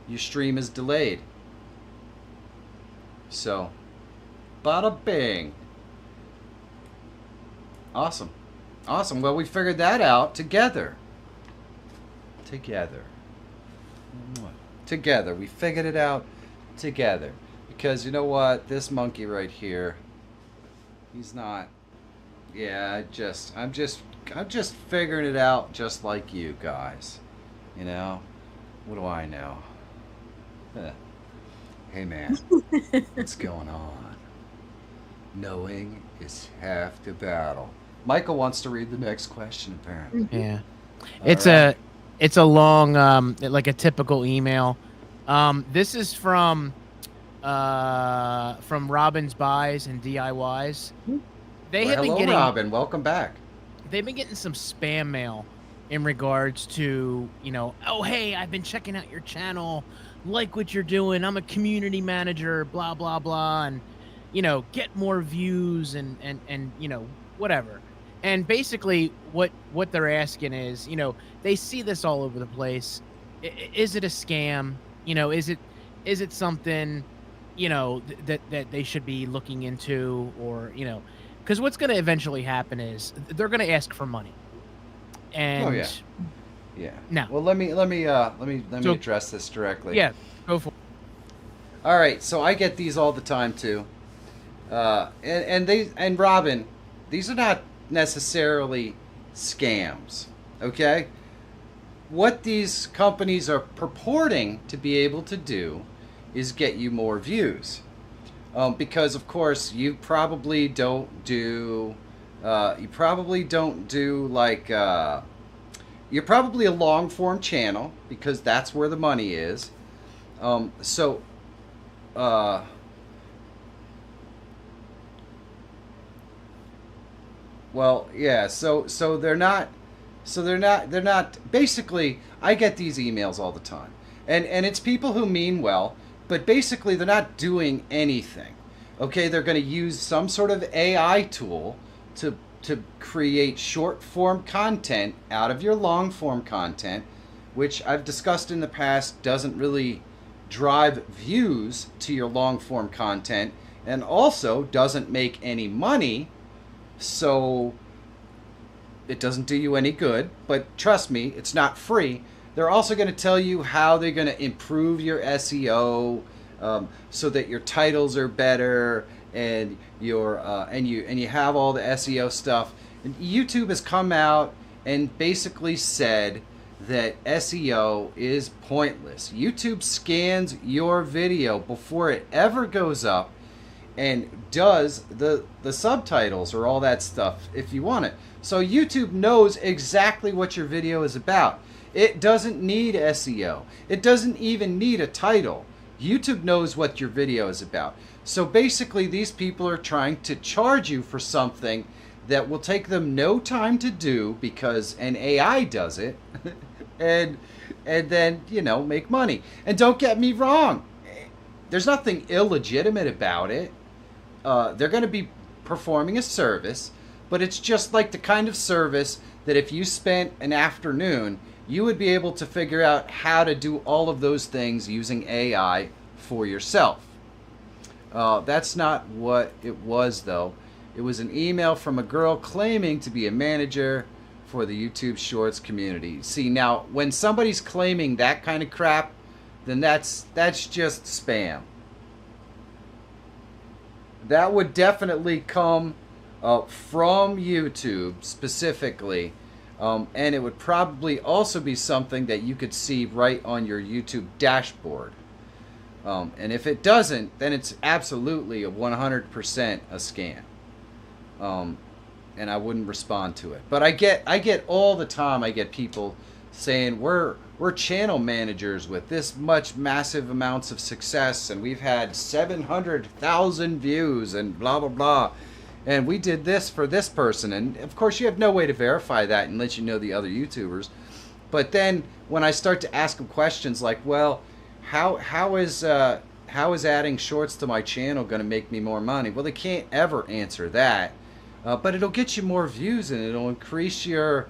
your stream is delayed. So, bada bing. Awesome. Awesome. Well, we figured that out together. Together. We figured it out together. Because you know what? This monkey right here, he's not. Yeah, I'm just figuring it out just like you guys. You know? What do I know? Hey man, what's going on? Knowing is half the battle. Michael wants to read the next question, apparently. Yeah. All It's a long, like a typical email. This is from Robin's Buys and DIYs. They have been getting, Robin. Welcome back. They've been getting some spam mail in regards to, you know, oh, hey, I've been checking out your channel, like what you're doing. I'm a community manager, blah, blah, blah. And, you know, get more views and you know, whatever. And basically what they're asking is, you know, they see this all over the place. Is it a scam? You know, is it something, you know, that they should be looking into, or, you know, because what's going to eventually happen is they're going to ask for money. And yeah. No. Well, let me address this directly. Yeah, go for it. All right, so I get these all the time too. And Robin, these are not necessarily scams, okay? What these companies are purporting to be able to do is get you more views. Because, of course, you probably don't do You probably don't do like you're probably a long form channel because that's where the money is. So well, yeah. So they're not. Basically, I get these emails all the time, and it's people who mean well, but basically they're not doing anything. Okay, they're going to use some sort of AI tool to create short form content out of your long form content, which I've discussed in the past doesn't really drive views to your long form content, and also doesn't make any money. So it doesn't do you any good, but trust me, it's not free. They're also going to tell you how they're going to improve your SEO, so that your titles are better and your and you have all the SEO stuff. And YouTube has come out and basically said that SEO is pointless. YouTube scans your video before it ever goes up and does the subtitles or all that stuff if you want it. So YouTube knows exactly what your video is about. It doesn't need SEO. It doesn't even need a title. YouTube knows what your video is about. So basically these people are trying to charge you for something that will take them no time to do because an AI does it and then, you know, make money. And don't get me wrong, there's nothing illegitimate about it. They're going to be performing a service, but it's just like the kind of service that if you spent an afternoon, you would be able to figure out how to do all of those things using AI for yourself. That's not what it was, though. It was an email from a girl claiming to be a manager for the YouTube Shorts community. See, now, when somebody's claiming that kind of crap, then that's just spam. That would definitely come from YouTube specifically, and it would probably also be something that you could see right on your YouTube dashboard. And if it doesn't, then it's absolutely a 100% a scam. And I wouldn't respond to it. But I get all the time, I get people saying we're channel managers with this much massive amounts of success, and we've had 700,000 views and blah blah blah, and we did this for this person. And of course you have no way to verify that unless you know the other YouTubers. But then when I start to ask them questions like, well, how is adding shorts to my channel going to make me more money? Well, they can't ever answer that, but it'll get you more views and it'll increase your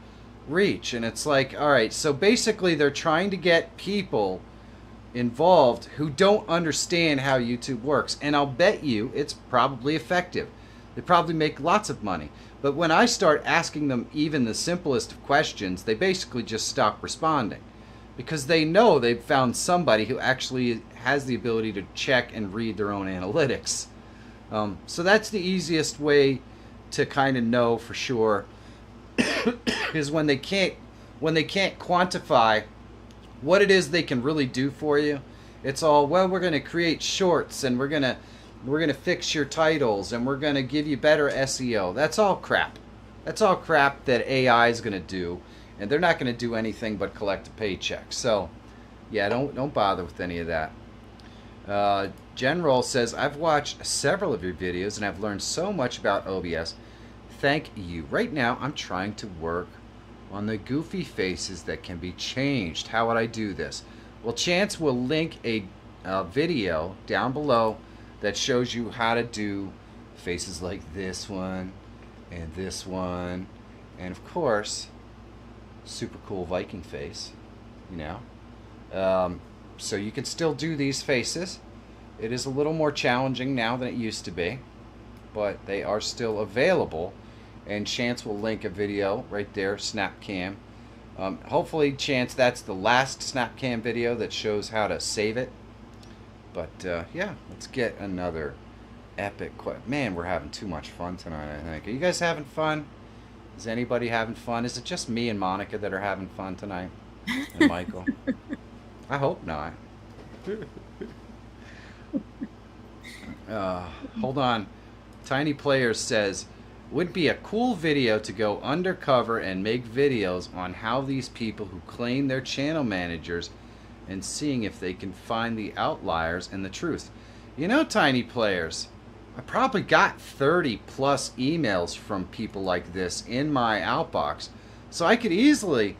reach. And it's like, all right, so basically they're trying to get people involved who don't understand how YouTube works, and I'll bet you it's probably effective. They probably make lots of money, but when I start asking them even the simplest of questions, they basically just stop responding because they know they've found somebody who actually has the ability to check and read their own analytics. So that's the easiest way to kind of know for sure is when they can't quantify what it is they can really do for you. It's all, well, we're going to create shorts and we're going to fix your titles and we're going to give you better SEO. That's all crap. That's all crap that AI is going to do, and they're not going to do anything but collect a paycheck. So yeah, don't bother with any of that. General says, I've watched several of your videos and I've learned so much about OBS. Thank you. Right now I'm trying to work on the goofy faces that can be changed. How would I do this? Well, Chance will link a video down below that shows you how to do faces like this one and this one, and of course super cool Viking face, you know. So you can still do these faces. It is a little more challenging now than it used to be, but they are still available, and Chance will link a video right there, Snapcam. Hopefully, Chance, that's the last Snapcam video that shows how to save it. But yeah, let's get another epic man, we're having too much fun tonight, I think. Are you guys having fun? Is anybody having fun? Is it just me and Monica that are having fun tonight? And Michael? I hope not. Hold on. Tiny Player says, would be a cool video to go undercover and make videos on how these people who claim they're channel managers and seeing if they can find the outliers and the truth. You know, tiny players, I probably got 30 plus emails from people like this in my outbox. So I could easily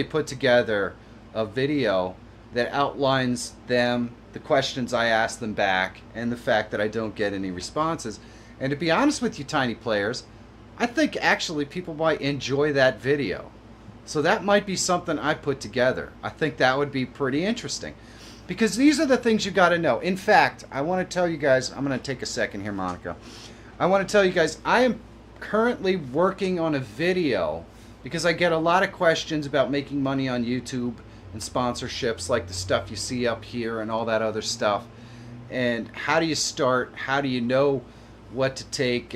put together a video that outlines them, the questions I ask them back, and the fact that I don't get any responses. And to be honest with you, tiny players, I think actually people might enjoy that video. So that might be something I put together. I think that would be pretty interesting. Because these are the things you got to know. In fact, I want to tell you guys, I'm going to take a second here, Monica. I want to tell you guys, I am currently working on a video because I get a lot of questions about making money on YouTube and sponsorships like the stuff you see up here and all that other stuff. And how do you start? How do you know what to take?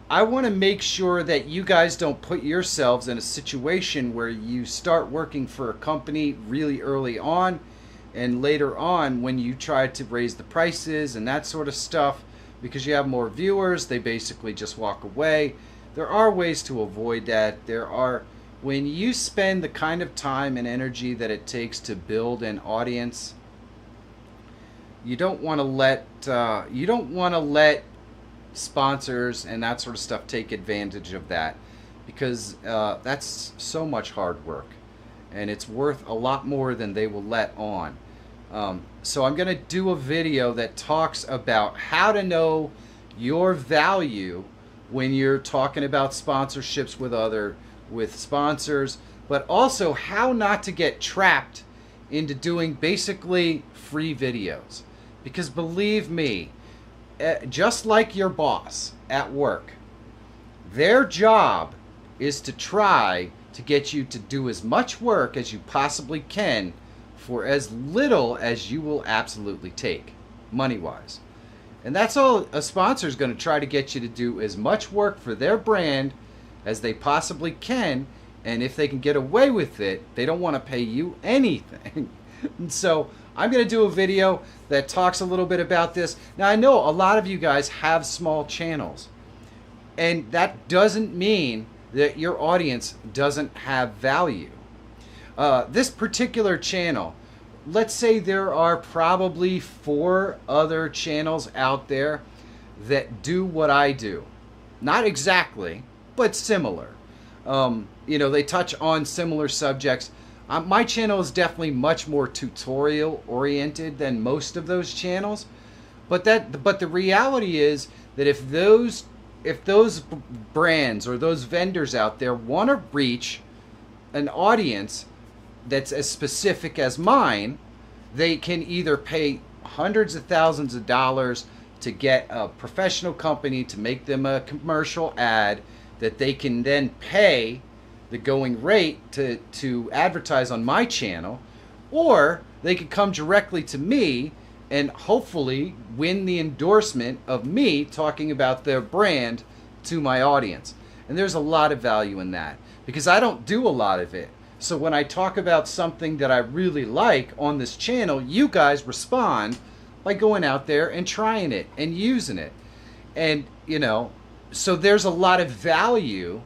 I want to make sure that you guys don't put yourselves in a situation where you start working for a company really early on, and later on when you try to raise the prices and that sort of stuff, because you have more viewers, they basically just walk away. There are ways to avoid that. When you spend the kind of time and energy that it takes to build an audience, you don't want to let sponsors and that sort of stuff take advantage of that, because that's so much hard work and it's worth a lot more than they will let on. So I'm going to do a video that talks about how to know your value when you're talking about sponsorships with sponsors, but also how not to get trapped into doing basically free videos. Because believe me, just like your boss at work, their job is to try to get you to do as much work as you possibly can for as little as you will absolutely take, money-wise. And that's all a sponsor is going to try to get you to do, as much work for their brand as they possibly can, and if they can get away with it, they don't want to pay you anything. And so I'm going to do a video that talks a little bit about this. Now, I know a lot of you guys have small channels, and that doesn't mean that your audience doesn't have value. This particular channel, let's say there are probably 4 other channels out there that do what I do. Not exactly, but similar. They touch on similar subjects. My channel is definitely much more tutorial oriented than most of those channels, but the reality is that if those brands or those vendors out there want to reach an audience that's as specific as mine, they can either pay hundreds of thousands of dollars to get a professional company to make them a commercial ad that they can then pay the going rate to advertise on my channel, or they could come directly to me and hopefully win the endorsement of me talking about their brand to my audience. And there's a lot of value in that, because I don't do a lot of it. So when I talk about something that I really like on this channel, you guys respond by going out there and trying it and using it. And so there's a lot of value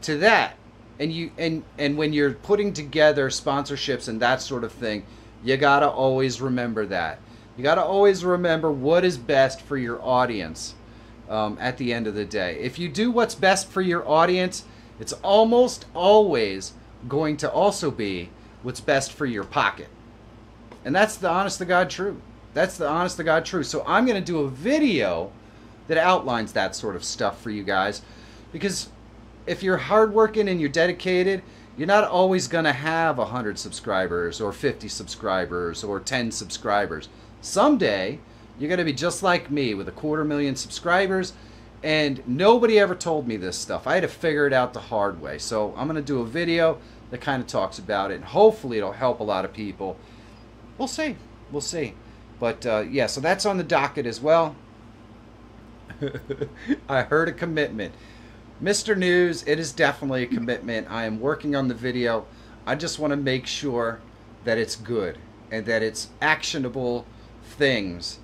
to that. And when you're putting together sponsorships and that sort of thing, you gotta always remember that. You gotta always remember what is best for your audience at the end of the day. If you do what's best for your audience, it's almost always going to also be what's best for your pocket. And that's the honest to God truth. That's the honest to God truth. So I'm going to do a video that outlines that sort of stuff for you guys, because if you're hardworking and you're dedicated, you're not always going to have 100 subscribers or 50 subscribers or 10 subscribers. Someday, you're going to be just like me with 250,000 subscribers, and nobody ever told me this stuff. I had to figure it out the hard way. So I'm going to do a video that kind of talks about it, and hopefully it'll help a lot of people. We'll see. We'll see. But yeah, so that's on the docket as well. I heard a commitment. Mr. News, it is definitely a commitment. I am working on the video. I just want to make sure that it's good and that it's actionable things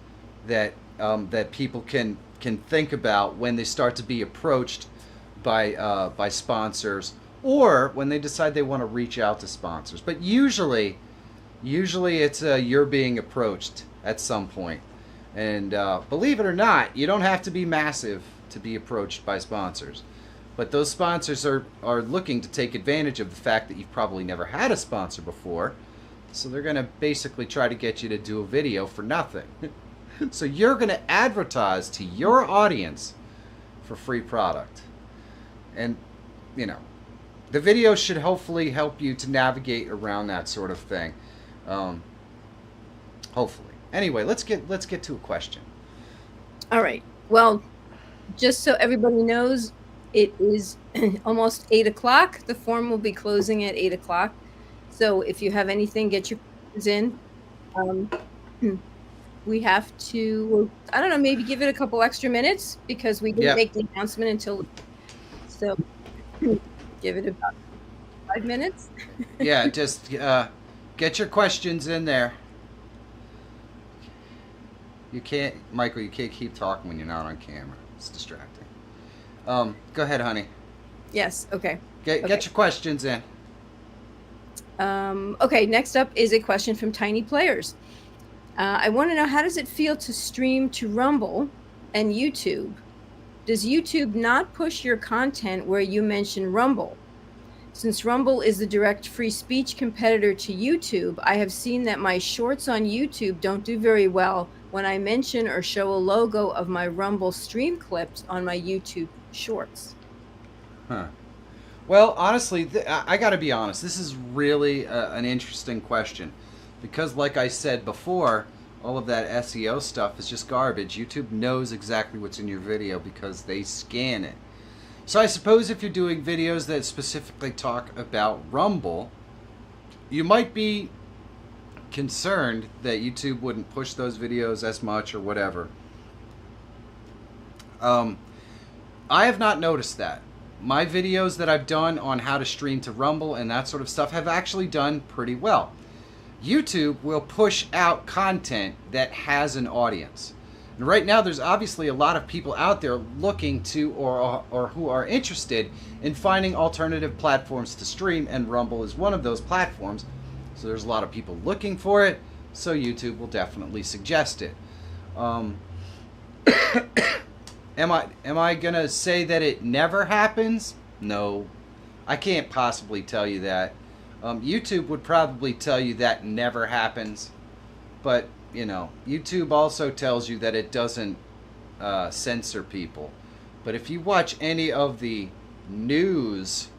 that that people can can think about when they start to be approached by sponsors, or when they decide they want to reach out to sponsors. But usually it's you're being approached at some point. And believe it or not, you don't have to be massive to be approached by sponsors. But those sponsors are looking to take advantage of the fact that you've probably never had a sponsor before. So they're going to basically try to get you to do a video for nothing. So you're going to advertise to your audience for free product. And, you know, the video should hopefully help you to navigate around that sort of thing. Hopefully. Anyway, let's get to a question. All right. Well, just so everybody knows, it is almost 8 o'clock. The form will be closing at 8 o'clock. So if you have anything, get your questions in. We have to, I don't know, maybe give it a couple extra minutes because we didn't make the announcement until, so give it about 5 minutes. Yeah, just get your questions in there. You can't, Michael, you can't keep talking when you're not on camera. It's distracting. Go ahead, honey. Yes, okay. Get your questions in. Okay, next up is a question from Tiny Players. I want to know, how does it feel to stream to Rumble and YouTube? Does YouTube not push your content where you mention Rumble? Since Rumble is the direct free speech competitor to YouTube, I have seen that my shorts on YouTube don't do very well when I mention or show a logo of my Rumble stream clips on my YouTube shorts. Huh. Well, honestly, I got to be honest. This is really an interesting question. Because like I said before, all of that SEO stuff is just garbage. YouTube knows exactly what's in your video because they scan it. So I suppose if you're doing videos that specifically talk about Rumble, you might be concerned that YouTube wouldn't push those videos as much or whatever. I have not noticed that. My videos that I've done on how to stream to Rumble and that sort of stuff have actually done pretty well. YouTube will push out content that has an audience. And right now there's obviously a lot of people out there looking to or who are interested in finding alternative platforms to stream, and Rumble is one of those platforms. So there's a lot of people looking for it, so YouTube will definitely suggest it. Am I gonna say that it never happens? No. I can't possibly tell you that. YouTube would probably tell you that never happens, but you know, YouTube also tells you that it doesn't censor people. But if you watch any of the news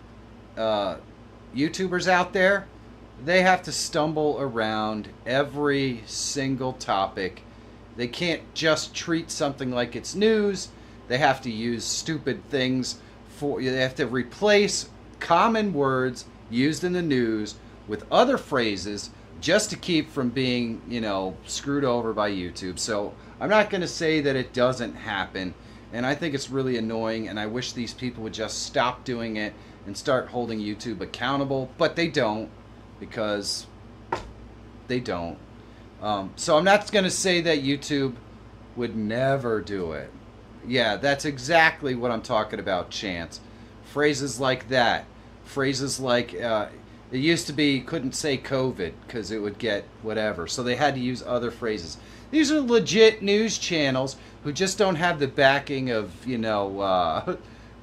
YouTubers out there, they have to stumble around every single topic. They can't just treat something like it's news. They have to use stupid things they have to replace common words used in the news with other phrases just to keep from being, you know, screwed over by YouTube. So I'm not going to say that it doesn't happen, and I think it's really annoying, and I wish these people would just stop doing it and start holding YouTube accountable, but they don't, because they don't. So I'm not going to say that YouTube would never do it. Yeah, that's exactly what I'm talking about, Chance. Phrases like that. Phrases like, it used to be couldn't say COVID because it would get whatever. So they had to use other phrases. These are legit news channels who just don't have the backing of, you know,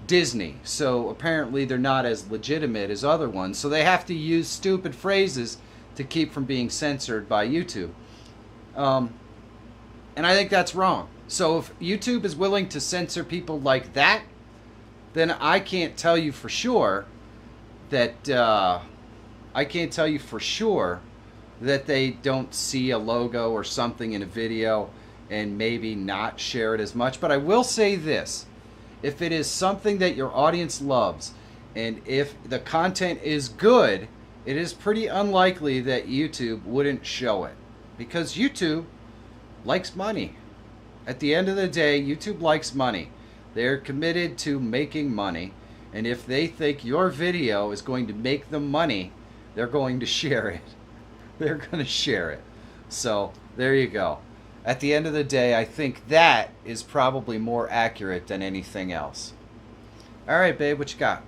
Disney. So apparently they're not as legitimate as other ones. So they have to use stupid phrases to keep from being censored by YouTube. And I think that's wrong. So if YouTube is willing to censor people like that, then I can't tell you for sure that they don't see a logo or something in a video and maybe not share it as much. But I will say this: if it is something that your audience loves, and if the content is good, it is pretty unlikely that YouTube wouldn't show it, because YouTube likes money. At the end of the day, YouTube likes money. They're committed to making money. And if they think your video is going to make them money, they're going to share it. They're going to share it. So there you go. at the end of the day, I think that is probably more accurate than anything else. All right, babe, what you got?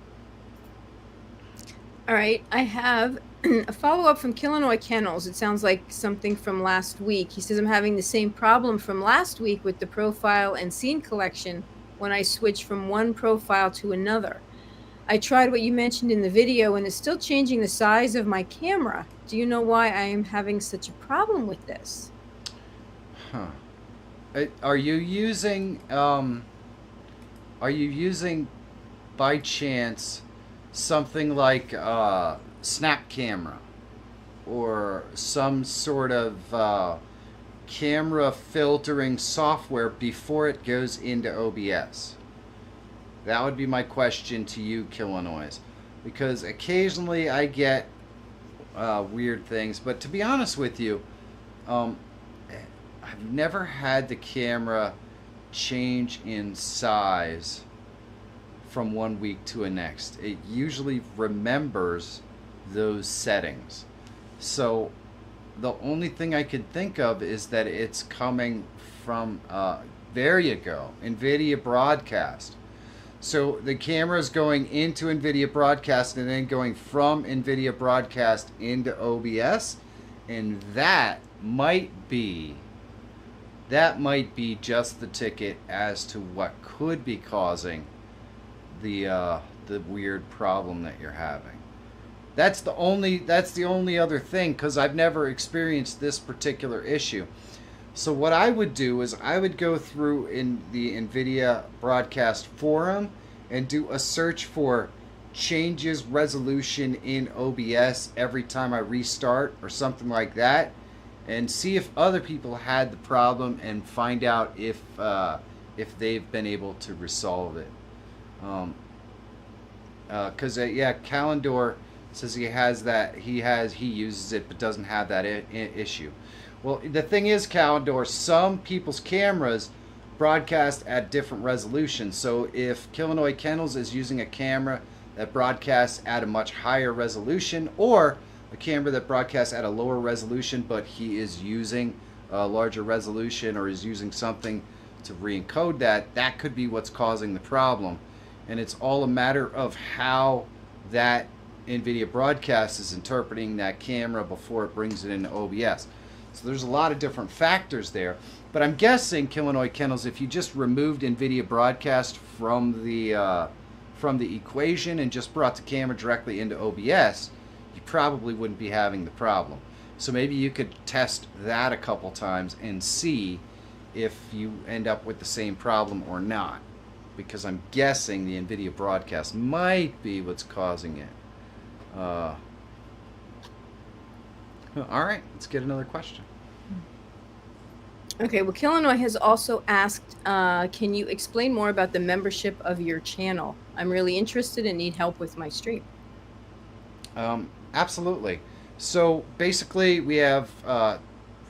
All right, I have a follow-up from Illinois Kennels. It sounds like something from last week. He says, I'm having the same problem from last week with the profile and scene collection when I switch from one profile to another. I tried what you mentioned in the video and it's still changing the size of my camera. Do you know why I am having such a problem with this? Huh. Are you using by chance something like Snap Camera or some sort of camera filtering software before it goes into OBS? That would be my question to you, Illinois, because occasionally I get weird things. But to be honest with you, I've never had the camera change in size from one week to the next. It usually remembers those settings. So the only thing I could think of is that it's coming from, there you go, NVIDIA Broadcast. So the camera is going into NVIDIA Broadcast and then going from NVIDIA Broadcast into OBS. And that might be just the ticket as to what could be causing the weird problem that you're having. That's the only other thing, because I've never experienced this particular issue. So what I would do is I would go through in the NVIDIA Broadcast forum and do a search for changes resolution in OBS every time I restart or something like that, and see if other people had the problem and find out if they've been able to resolve it. Because yeah, Calendor says he uses it but doesn't have that issue. Well, the thing is, Calendor, some people's cameras broadcast at different resolutions. So if Illinois Kennels is using a camera that broadcasts at a much higher resolution, or a camera that broadcasts at a lower resolution, but he is using a larger resolution or is using something to re-encode that, that could be what's causing the problem. And it's all a matter of how that NVIDIA Broadcast is interpreting that camera before it brings it into OBS. So there's a lot of different factors there. But I'm guessing, Illinois Kennels, if you just removed NVIDIA Broadcast from the equation and just brought the camera directly into OBS, you probably wouldn't be having the problem. So maybe you could test that a couple times and see if you end up with the same problem or not. Because I'm guessing the NVIDIA Broadcast might be what's causing it. All right, let's get another question. Okay, well, Illinois has also asked, can you explain more about the membership of your channel? I'm really interested and need help with my stream. Absolutely. So basically we have,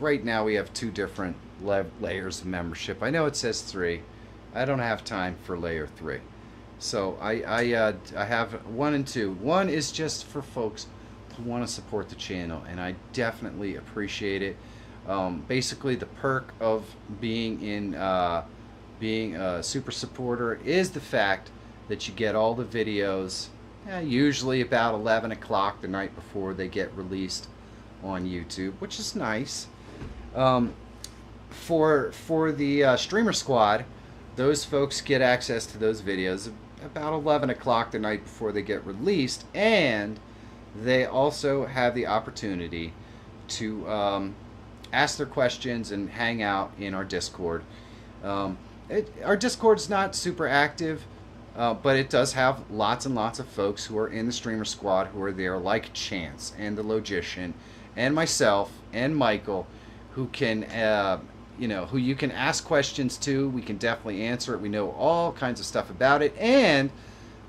right now we have two different layers of membership. I know it says 3. I don't have time for layer 3. So I have 1 and 2. 1 is just for folks who want to support the channel, and I definitely appreciate it. Basically the perk of being a super supporter is the fact that you get all the videos usually about 11 o'clock the night before they get released on YouTube, which is nice. For the streamer squad, those folks get access to those videos about 11 o'clock the night before they get released, and they also have the opportunity to ask their questions and hang out in our Discord. Our Discord's not super active, but it does have lots and lots of folks who are in the streamer squad who are there, like Chance and the Logician and myself and Michael, who can who you can ask questions to. We can definitely answer it. We know all kinds of stuff about it. And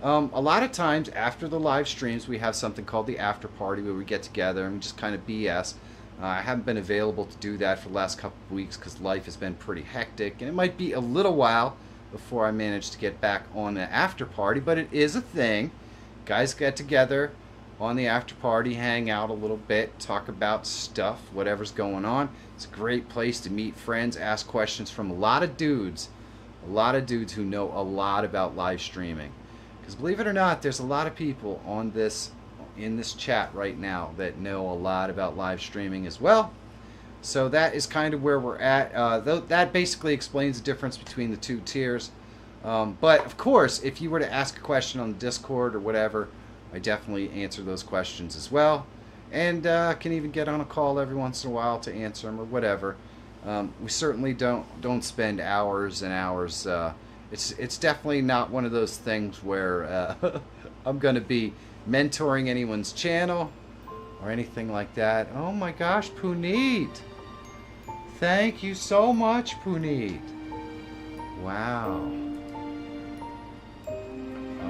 a lot of times after the live streams, we have something called the after party where we get together and we just kind of BS. I haven't been available to do that for the last couple of weeks because life has been pretty hectic, and it might be a little while before I manage to get back on the after party, but it is a thing. Guys get together, on the after party, hang out a little bit, talk about stuff, whatever's going on. It's a great place to meet friends, ask questions from a lot of dudes who know a lot about live streaming. Because believe it or not, there's a lot of people on this in this chat right now that know a lot about live streaming as well. So that is kind of where we're at. That basically explains the difference between the two tiers. But of course, if you were to ask a question on the Discord or whatever, I definitely answer those questions as well, and can even get on a call every once in a while to answer them or whatever. We certainly don't spend hours and hours. It's definitely not one of those things where I'm going to be mentoring anyone's channel or anything like that. Oh my gosh, Puneet! Thank you so much, Puneet. Wow.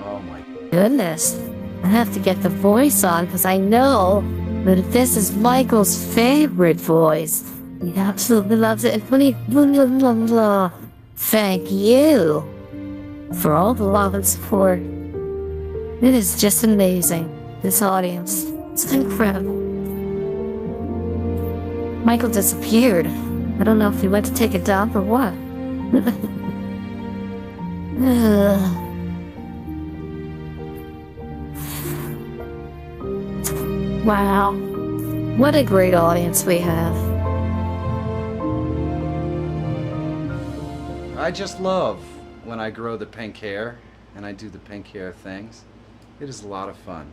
Oh my Goodness. I have to get the voice on because I know that this is Michael's favorite voice. He absolutely loves it. Thank you for all the love and support. It is just amazing. This audience. It's incredible. Michael disappeared. I don't know if he went to take a dump or what. Wow. What a great audience we have. I just love when I grow the pink hair and I do the pink hair things. It is a lot of fun.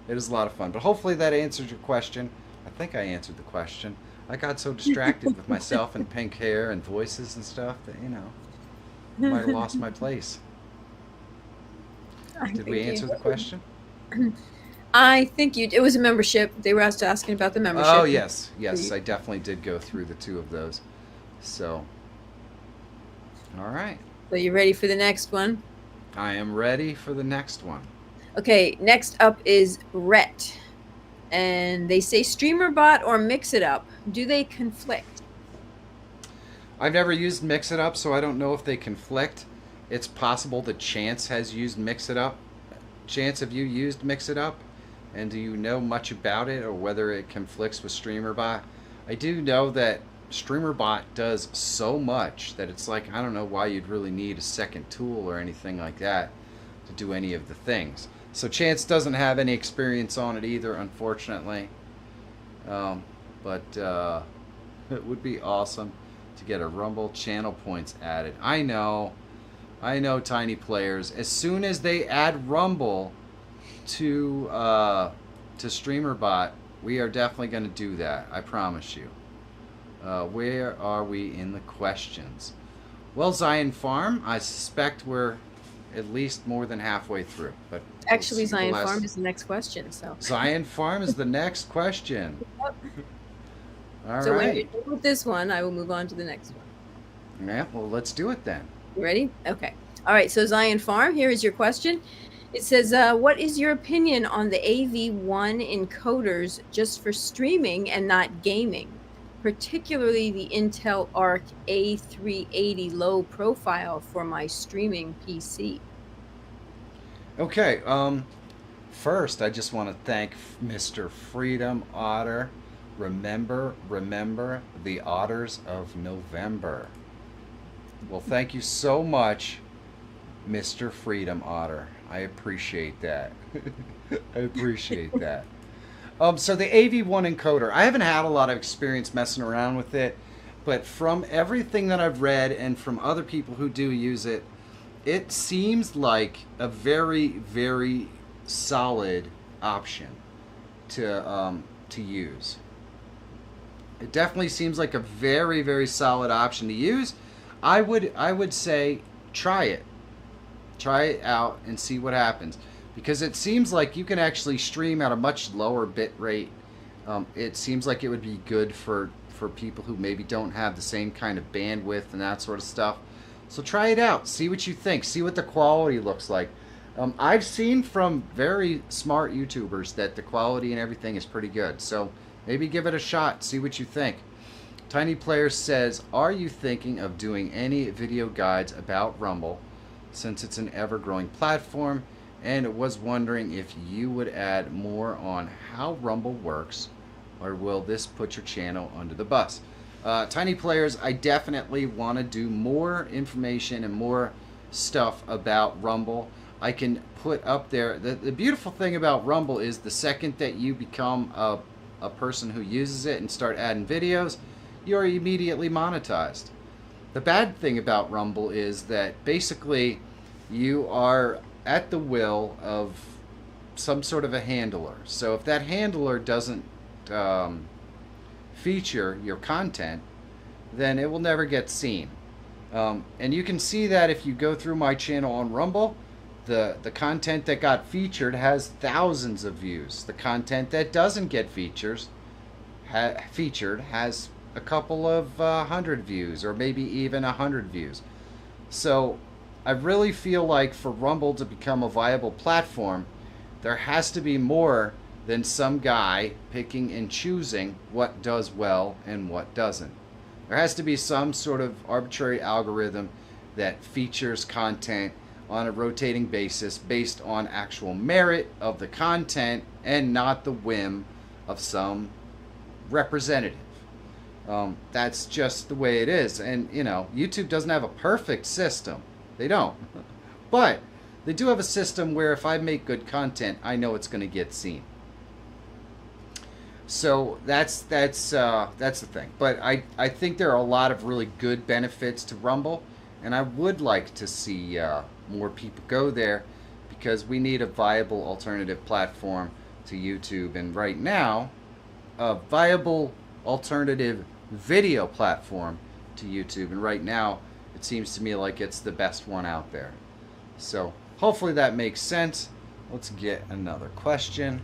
It is a lot of fun. But hopefully that answered your question. I think I answered the question. I got so distracted with myself and pink hair and voices and stuff that, you know, I might have lost my place. Did we answer the question? I think it was a membership. They were asking about the membership. Oh, yes. Yes, I definitely did go through the two of those. So, all right. So you ready for the next one? I am ready for the next one. Okay, next up is Rhett. And they say StreamerBot or Mix It Up. Do they conflict? I've never used Mix It Up, so I don't know if they conflict. It's possible that Chance has used Mix It Up. Chance, have you used Mix It Up? And do you know much about it or whether it conflicts with StreamerBot? I do know that StreamerBot does so much that it's like, I don't know why you'd really need a second tool or anything like that to do any of the things. So Chance doesn't have any experience on it either, unfortunately. But it would be awesome to get a Rumble channel points added. I know, tiny players. As soon as they add Rumble to StreamerBot, we are definitely going to do that. I promise you. Where are we in the questions? Well, Zion Farm, I suspect we're at least more than halfway through. But actually, Zion Farm is the next question. So Zion Farm is the next question. Yep. All so right. when you're done with this one, I will move on to the next one. Yeah, well, let's do it then. You ready? Okay. All right. So Zion Farm, here is your question. It says, what is your opinion on the AV1 encoders just for streaming and not gaming? Particularly the Intel Arc A380 low profile for my streaming PC. Okay, first I just want to thank Mr. Freedom Otter. Remember the Otters of November. Well, thank you so much, Mr. Freedom Otter. I appreciate that. I appreciate that. So the AV1 encoder, I haven't had a lot of experience messing around with it, but from everything that I've read and from other people who do use it, it seems like a very, very solid option to use. It definitely seems like a very, very solid option to use. I would say try it. Try it out and see what happens. Because it seems like you can actually stream at a much lower bit rate. It seems like it would be good for people who maybe don't have the same kind of bandwidth and that sort of stuff. So try it out. See what you think. See what the quality looks like. I've seen from very smart YouTubers that the quality and everything is pretty good. So maybe give it a shot. See what you think. Tiny Player says, are you thinking of doing any video guides about Rumble since it's an ever-growing platform and was wondering if you would add more on how Rumble works, or will this put your channel under the bus? Tiny Players, I definitely want to do more information and more stuff about Rumble. I can put up there, the beautiful thing about Rumble is the second that you become a person who uses it and start adding videos, you're immediately monetized. The bad thing about Rumble is that basically you are at the will of some sort of a handler. So if that handler doesn't feature your content, then it will never get seen. And you can see that if you go through my channel on Rumble, the content that got featured has thousands of views. The content that doesn't get featured has a couple of 100 views, or maybe even 100 views. So I really feel like for Rumble to become a viable platform, there has to be more than some guy picking and choosing what does well and what doesn't. There has to be some sort of arbitrary algorithm that features content on a rotating basis based on actual merit of the content and not the whim of some representative. That's just the way it is. And, you know, YouTube doesn't have a perfect system. They don't. But they do have a system where if I make good content, I know it's going to get seen. So that's the thing. But I think there are a lot of really good benefits to Rumble, and I would like to see more people go there, because we need a viable alternative platform to YouTube. And right now, a viable alternative video platform to YouTube, and right now it seems to me like it's the best one out there. So hopefully that makes sense. Let's get another question.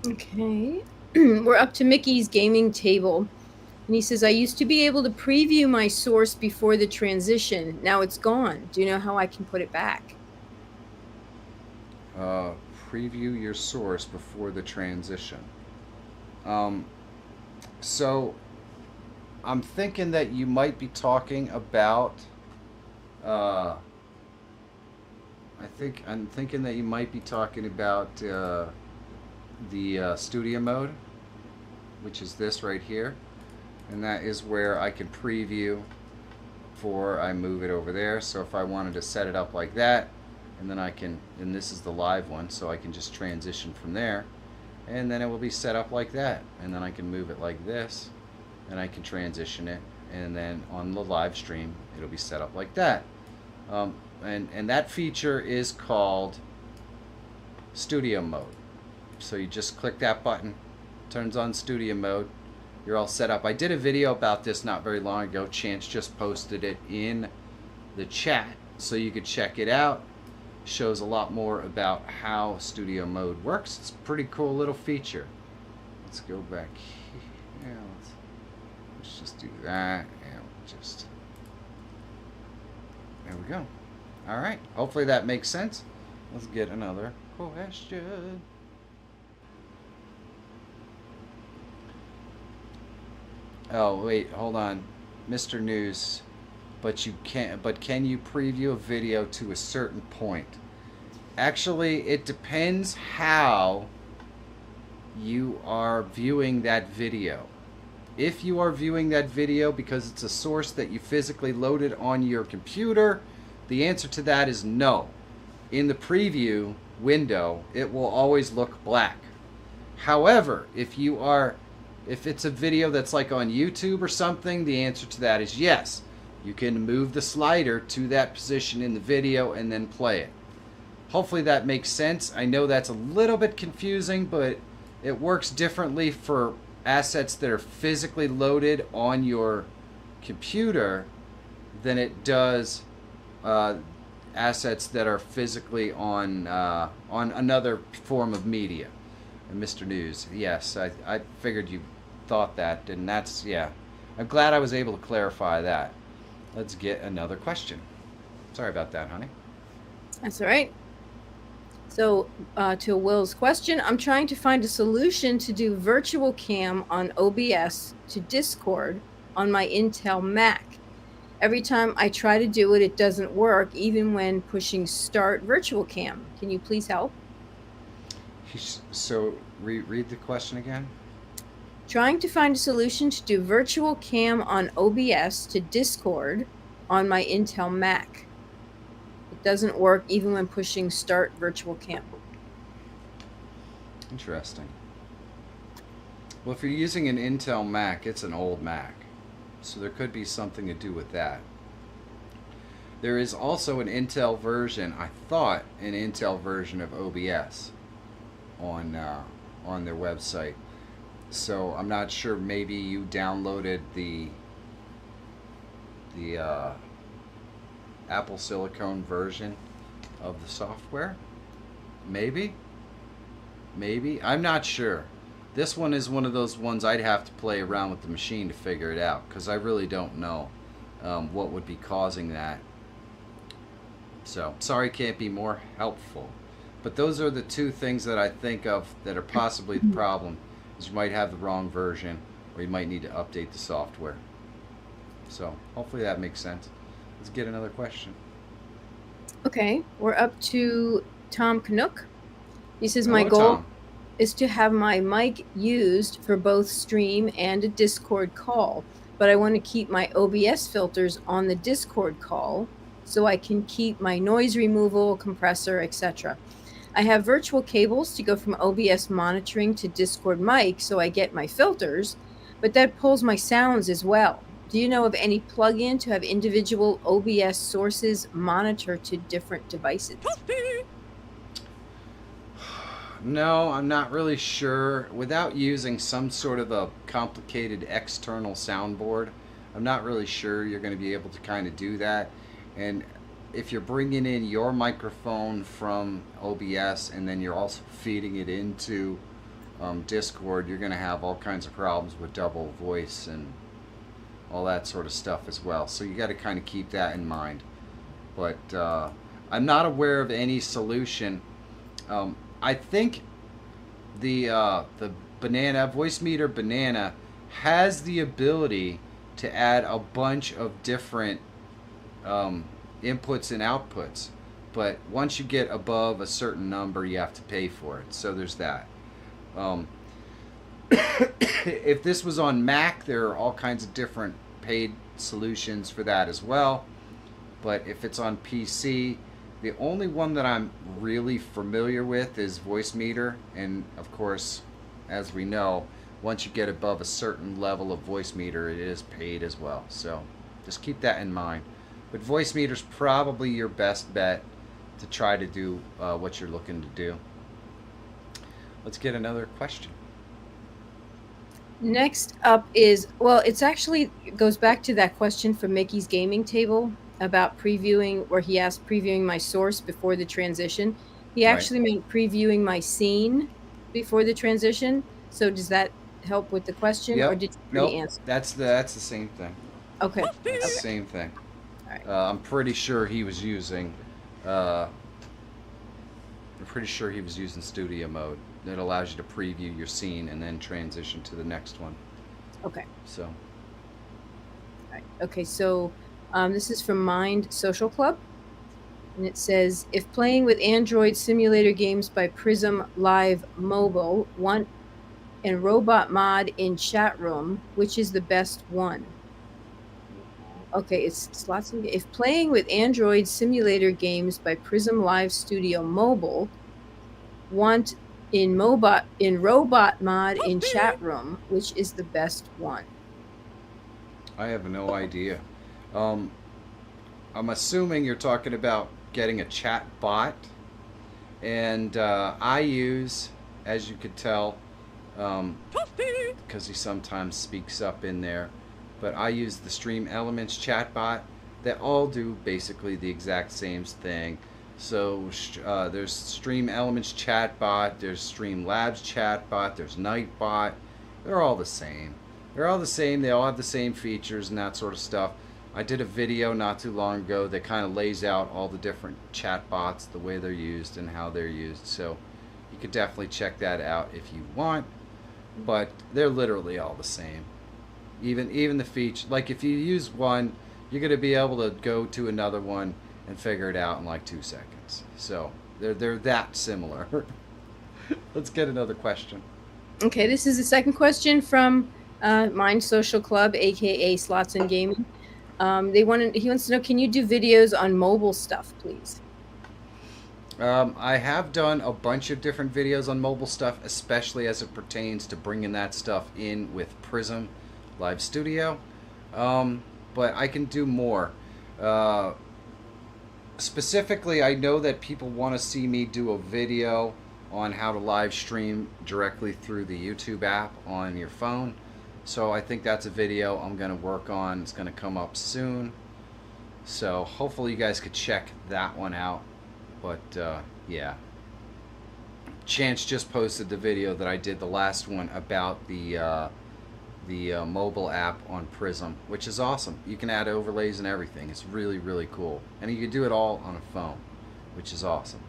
Okay. We're up to Mickey's gaming table. And he says, I used to be able to preview my source before the transition. Now it's gone. Do you know how I can put it back? Preview your source before the transition. So I'm thinking that you might be talking about I'm thinking that you might be talking about the studio mode, which is this right here, and that is where I can preview before I move it over there. So if I wanted to set it up like that, and then I can, and this is the live one, so I can just transition from there, and then it will be set up like that, and then I can move it like this, and I can transition it, and then on the live stream it'll be set up like that. And that feature is called studio mode. So you just click that button, turns on studio mode, you're all set up. I did a video about this not very long ago. Chance just posted it in the chat, so you could check it out. Shows a lot more about how studio mode works. It's a pretty cool little feature. Let's go back here. Let's just do that, and just, there we go. All right, hopefully that makes sense. Let's get another question. Oh wait, hold on, Mr. News. But can you preview a video to a certain point? Actually, it depends how you are viewing that video. If you are viewing that video because it's a source that you physically loaded on your computer, the answer to that is no. In the preview window, it will always look black. However, if it's a video that's like on YouTube or something, the answer to that is yes. You can move the slider to that position in the video and then play it. Hopefully that makes sense. I know that's a little bit confusing, but it works differently for assets that are physically loaded on your computer than it does assets that are physically on another form of media. And Mr. News, yes, I figured you thought that, and that's, yeah. I'm glad I was able to clarify that. Let's get another question. Sorry about that, honey. That's all right. So to Will's question, I'm trying to find a solution to do virtual cam on OBS to Discord on my Intel Mac. Every time I try to do it, it doesn't work, even when pushing start virtual cam. Can you please help? So, read the question again. Trying to find a solution to do virtual cam on OBS to Discord on my Intel Mac. It doesn't work even when pushing start virtual cam. Interesting. Well, if you're using an Intel Mac, it's an old Mac. So there could be something to do with that. There is also an Intel version, I thought, an Intel version of OBS on their website. So I'm not sure. Maybe you downloaded the Apple Silicon version of the software. Maybe. I'm not sure. This one is one of those ones I'd have to play around with the machine to figure it out, because I really don't know what would be causing that. So, sorry can't be more helpful. But those are the two things that I think of that are possibly the problem, is you might have the wrong version, or you might need to update the software. So, hopefully that makes sense. Let's get another question. Okay, we're up to Tom Canuck. He says, Hello, my goal Tom. is to have my mic used for both stream and a Discord call, but I want to keep my OBS filters on the Discord call so I can keep my noise removal, compressor, etc. I have virtual cables to go from OBS monitoring to Discord mic so I get my filters, but that pulls my sounds as well. Do you know of any plugin to have individual OBS sources monitor to different devices? No, I'm not really sure. Without using some sort of a complicated external soundboard, I'm not really sure you're going to be able to kind of do that. And if you're bringing in your microphone from OBS and then you're also feeding it into Discord, you're going to have all kinds of problems with double voice and all that sort of stuff as well. So you got to kind of keep that in mind. But I'm not aware of any solution. I think the Voicemeeter Banana has the ability to add a bunch of different inputs and outputs, but once you get above a certain number, you have to pay for it. So there's that. If this was on Mac, there are all kinds of different paid solutions for that as well. But if it's on PC, the only one that I'm really familiar with is Voicemeeter, and of course, as we know, once you get above a certain level of Voicemeeter, it is paid as well. So just keep that in mind. But Voicemeeter's probably your best bet to try to do what you're looking to do. Let's get another question. Next up is, well, it goes back to that question from Mickey's Gaming Table about previewing, where he asked previewing my source before the transition. He actually meant previewing my scene before the transition. So does that help with the question? Yep. Or did you already answer? That's the same thing. Okay. That's the same thing. All right. I'm pretty sure he was using studio mode that allows you to preview your scene and then transition to the next one. Okay. So. All right. Okay, so this is from Mind Social Club, and it says, if playing with Android simulator games by Prism Live Mobile, want and robot mod in chat room, which is the best one? Okay, it's lots of, if playing with Android simulator games by Prism Live Studio Mobile, want in robot mod in chat room, which is the best one? I have no idea. I'm assuming you're talking about getting a chat bot, and I use, as you could tell, because he sometimes speaks up in there, but I use the Stream Elements chat bot that all do basically the exact same thing. So there's Stream Elements chatbot, there's Streamlabs chatbot, there's Nightbot. They're all the same. They're all the same. They all have the same features and that sort of stuff. I did a video not too long ago that kind of lays out all the different chatbots, the way they're used and how they're used. So you could definitely check that out if you want. But they're literally all the same. Even the feature, like if you use one you're going to be able to go to another one and figure it out in like 2 seconds. So they're that similar. Let's get another question. Okay, this is the second question from Mind Social Club, aka Slots and Gaming. He wants to know, can you do videos on mobile stuff, please? I have done a bunch of different videos on mobile stuff, especially as it pertains to bringing that stuff in with Prism Live Studio. But I can do more. Specifically, I know that people want to see me do a video on how to live stream directly through the YouTube app on your phone. So I think that's a video I'm going to work on. It's going to come up soon. So hopefully you guys could check that one out. But yeah. Chance just posted the video that I did, the last one, about the mobile app on Prism, which is awesome. You can add overlays and everything. It's really, really cool. And you can do it all on a phone, which is awesome.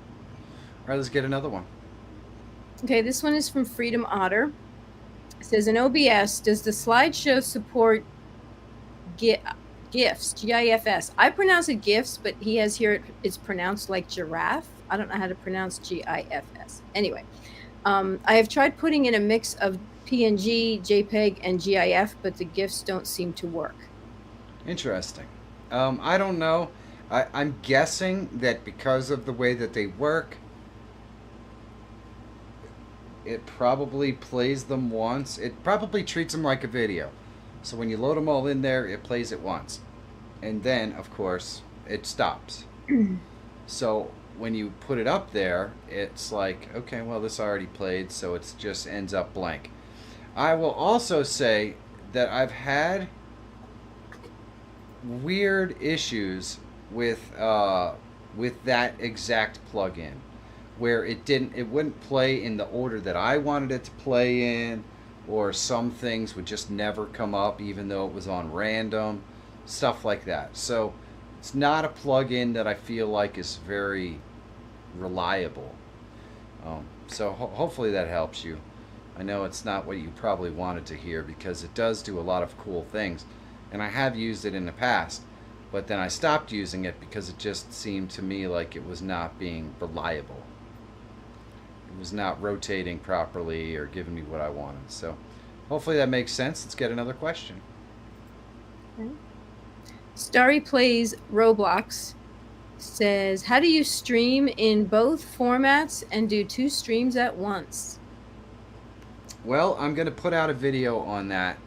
All right, let's get another one. Okay, this one is from Freedom Otter. It says, in OBS, does the slideshow support GIFs? GIFs. I pronounce it GIFs, but he has here it's pronounced like giraffe. I don't know how to pronounce GIFs. Anyway, I have tried putting in a mix of PNG, JPEG, and GIF, but the GIFs don't seem to work. Interesting. I don't know. I'm guessing that because of the way that they work, it probably plays them once. It probably treats them like a video. So when you load them all in there, it plays it once. And then, of course, it stops. So when you put it up there, it's like, okay, well, this already played, so it just ends up blank. I will also say that I've had weird issues with that exact plugin, where it wouldn't play in the order that I wanted it to play in, or some things would just never come up even though it was on random, stuff like that. So it's not a plugin that I feel like is very reliable. So hopefully that helps you. I know it's not what you probably wanted to hear, because it does do a lot of cool things, and I have used it in the past, but then I stopped using it because it just seemed to me like it was not being reliable. It was not rotating properly or giving me what I wanted. So hopefully that makes sense. Let's get another question. Okay. Starry Plays Roblox says, how do you stream in both formats and do 2 streams at once? Well, I'm going to put out a video on that,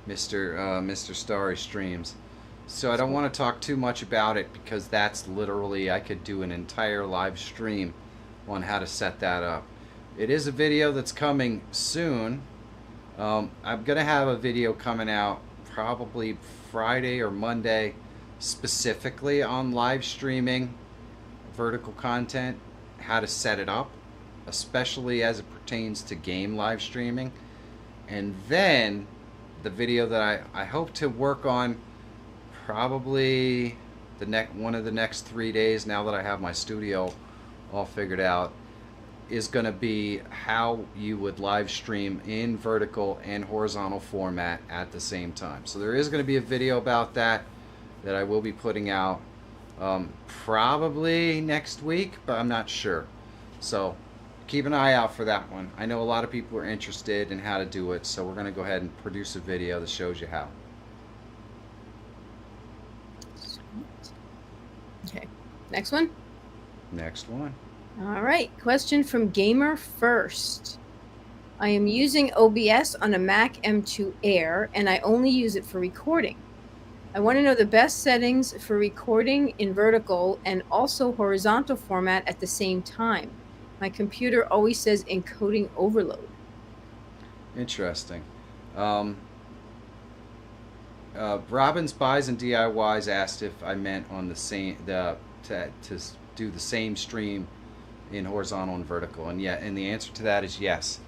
Mr. Starry Streams. So I don't want to talk too much about it, because that's literally, I could do an entire live stream on how to set that up. It is a video that's coming soon. I'm going to have a video coming out probably Friday or Monday, specifically on live streaming vertical content, how to set it up, especially as it pertains to game live streaming. And then the video that I hope to work on probably one of the next 3 days, now that I have my studio all figured out, is going to be how you would live stream in vertical and horizontal format at the same time. So there is going to be a video about that I will be putting out probably next week, but I'm not sure. So keep an eye out for that one. I know a lot of people are interested in how to do it, so we're going to go ahead and produce a video that shows you how. Okay, next one. Next one. All right, question from Gamer First. I am using OBS on a Mac M2 Air, and I only use it for recording. I want to know the best settings for recording in vertical and also horizontal format at the same time. My computer always says encoding overload. Interesting. Robbins Buys and DIYs asked if I meant on the same to do the same stream in horizontal and vertical, and the answer to that is yes.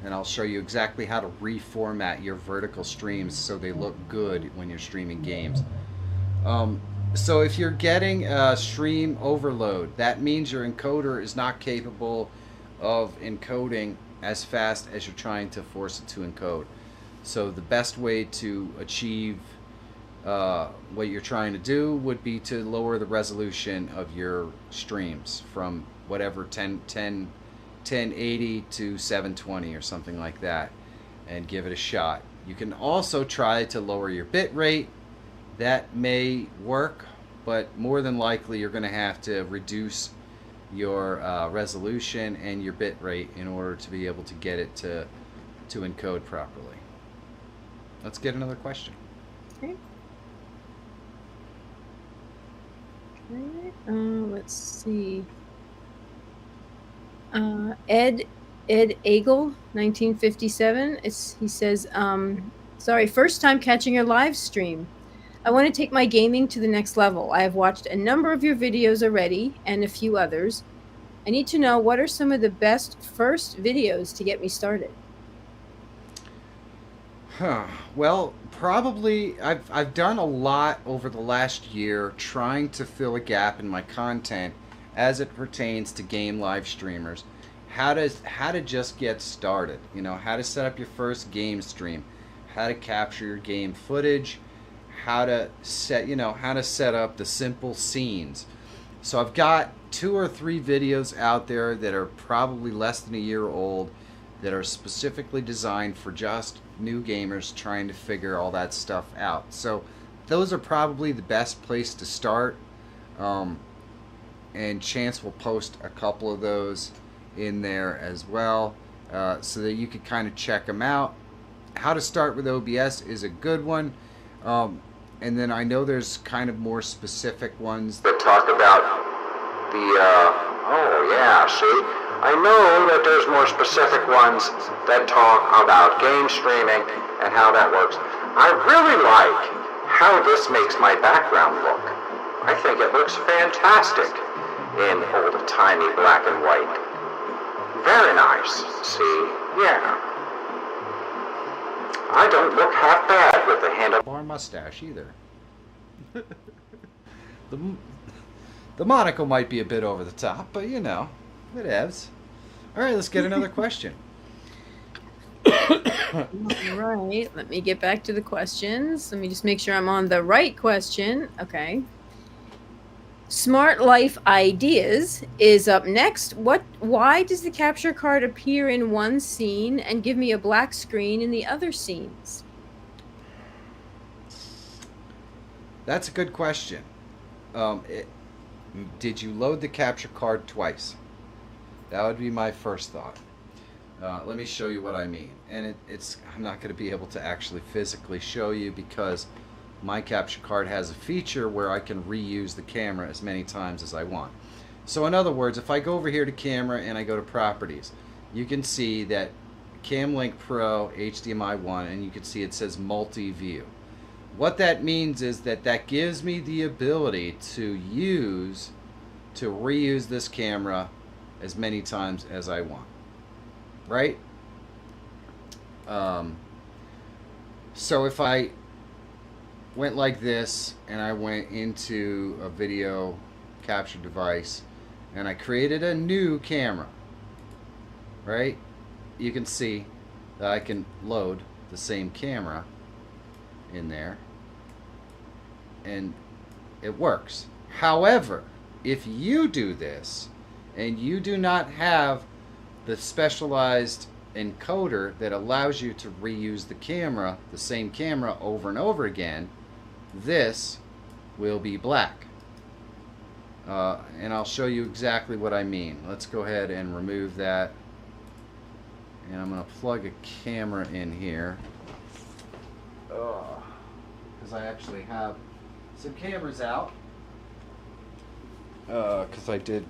And I'll show you exactly how to reformat your vertical streams so they look good when you're streaming games. So if you're getting a stream overload, that means your encoder is not capable of encoding as fast as you're trying to force it to encode. So the best way to achieve what you're trying to do would be to lower the resolution of your streams from whatever 1080 to 720 or something like that, and give it a shot. You can also try to lower your bit rate. That may work, but more than likely you're going to have to reduce your resolution and your bit rate in order to be able to get it to encode properly. Let's get another question. Okay. Let's see. Ed Agel, 1957. He says, sorry, first time catching your live stream. I want to take my gaming to the next level. I have watched a number of your videos already and a few others. I need to know, what are some of the best first videos to get me started? Well, probably I've done a lot over the last year trying to fill a gap in my content as it pertains to game live streamers. How to just get started, you know, how to set up your first game stream, how to capture your game footage, how to set up the simple scenes. So I've got 2 or 3 videos out there that are probably less than a year old that are specifically designed for just new gamers trying to figure all that stuff out. So those are probably the best place to start, and Chance will post a couple of those in there as well, so that you can kind of check them out. How to start with OBS is a good one, and then I know there's kind of more specific ones that talk about the oh yeah, see, I know that there's more specific ones that talk about game streaming and how that works. I really like how this makes my background look. I think it looks fantastic in old-timey black and white. Very nice, see? Yeah. I don't look half bad with the handlebar mustache either. The monocle might be a bit over the top, but you know, it is. Alright, let's get another question. Alright, let me get back to the questions. Let me just make sure I'm on the right question. Okay. Smart Life Ideas is up next. Why does the capture card appear in one scene and give me a black screen in the other scenes? That's a good question. Did you load the capture card twice? That would be my first thought. Let me show you what I mean. And I'm not going to be able to actually physically show you because my capture card has a feature where I can reuse the camera as many times as I want. So in other words, if I go over here to camera and I go to properties, you can see that CamLink Pro HDMI 1, and you can see it says multi-view. What that means is that gives me the ability to reuse this camera as many times as I want, right? So if I went like this and I went into a video capture device and I created a new camera, right? You can see that I can load the same camera in there and it works. However, if you do this and you do not have the specialized encoder that allows you to reuse the camera, the same camera over and over again, this will be black. And I'll show you exactly what I mean. Let's go ahead and remove that. And I'm going to plug a camera in here. Because I actually have some cameras out. Because I did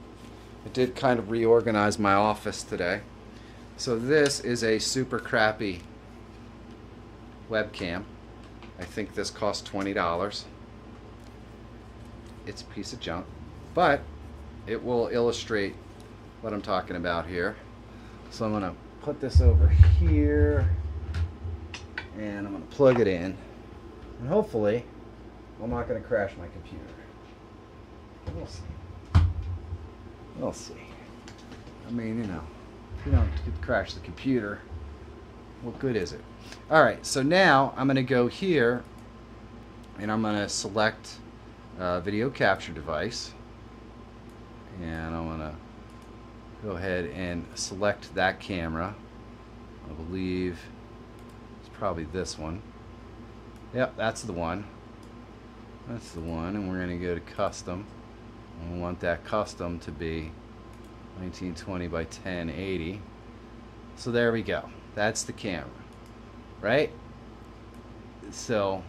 kind of reorganize my office today. So this is a super crappy webcam. I think this cost $20. It's a piece of junk, but it will illustrate what I'm talking about here. So I'm going to put this over here and I'm going to plug it in, and hopefully I'm not going to crash my computer. We'll see. We'll see. I mean, you know, if you don't crash the computer, what good is it? Alright, so now I'm going to go here And I'm going to select video capture device. And I'm going to go ahead and select that camera. I believe it's probably this one. Yep, that's the one. That's the one. And we're going to go to custom. And we want that custom to be 1920 by 1080. So there we go. That's the camera, right? So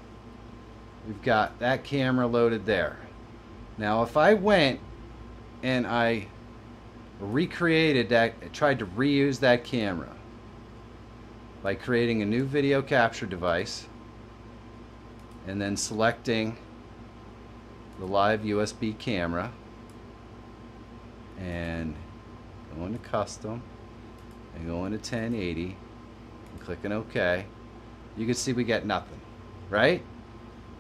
we've got that camera loaded there. Now if I went and I recreated that, tried to reuse that camera by creating a new video capture device and then selecting the live USB camera and going to custom and going to 1080 and clicking OK, you can see we get nothing, right?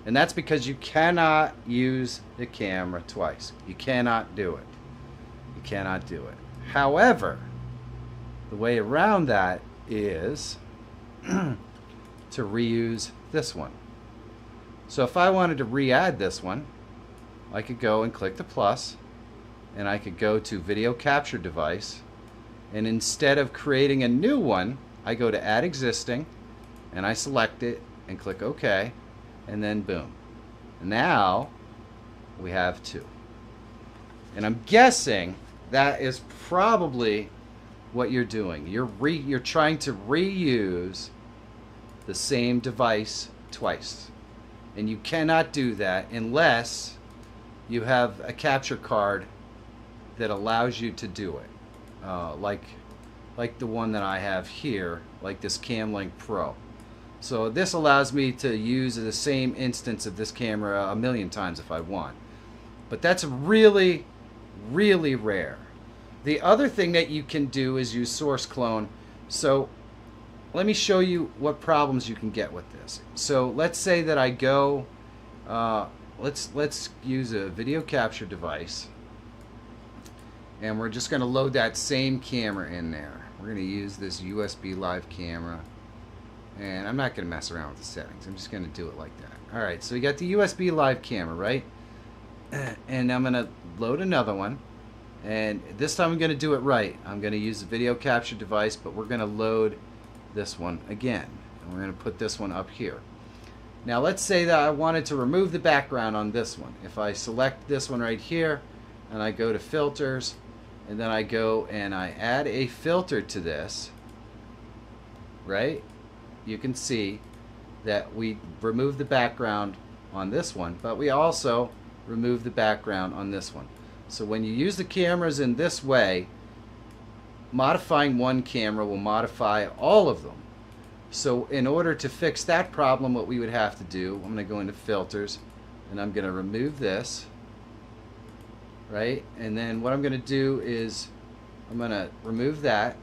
And that's because you cannot use the camera twice. You cannot do it. You cannot do it. However, the way around that is to reuse this one. So if I wanted to re-add this one, I could go and click the plus, and I could go to video capture device, and instead of creating a new one, I go to add existing, and I select it and click OK, and then boom. Now we have two. And I'm guessing that is probably what you're doing. You're trying to reuse the same device twice. And you cannot do that unless you have a capture card that allows you to do it. Like the one that I have here, like this CamLink Pro. So this allows me to use the same instance of this camera a million times if I want. But that's really, really rare. The other thing that you can do is use source clone. So let me show you what problems you can get with this. So let's say that I go, let's use a video capture device, and we're just going to load that same camera in there. We're going to use this USB live camera, and I'm not going to mess around with the settings. I'm just going to do it like that. All right, so we got the USB live camera, right? And I'm going to load another one. And this time I'm going to do it right. I'm going to use the video capture device, but we're going to load this one again. And we're going to put this one up here. Now let's say that I wanted to remove the background on this one. If I select this one right here, and I go to filters, and then I go and I add a filter to this, right? You can see that we remove the background on this one, but we also remove the background on this one. So when you use the cameras in this way, modifying one camera will modify all of them. So in order to fix that problem, what we would have to do, I'm going to go into filters, and I'm going to remove this, right? And then what I'm going to do is I'm going to remove that,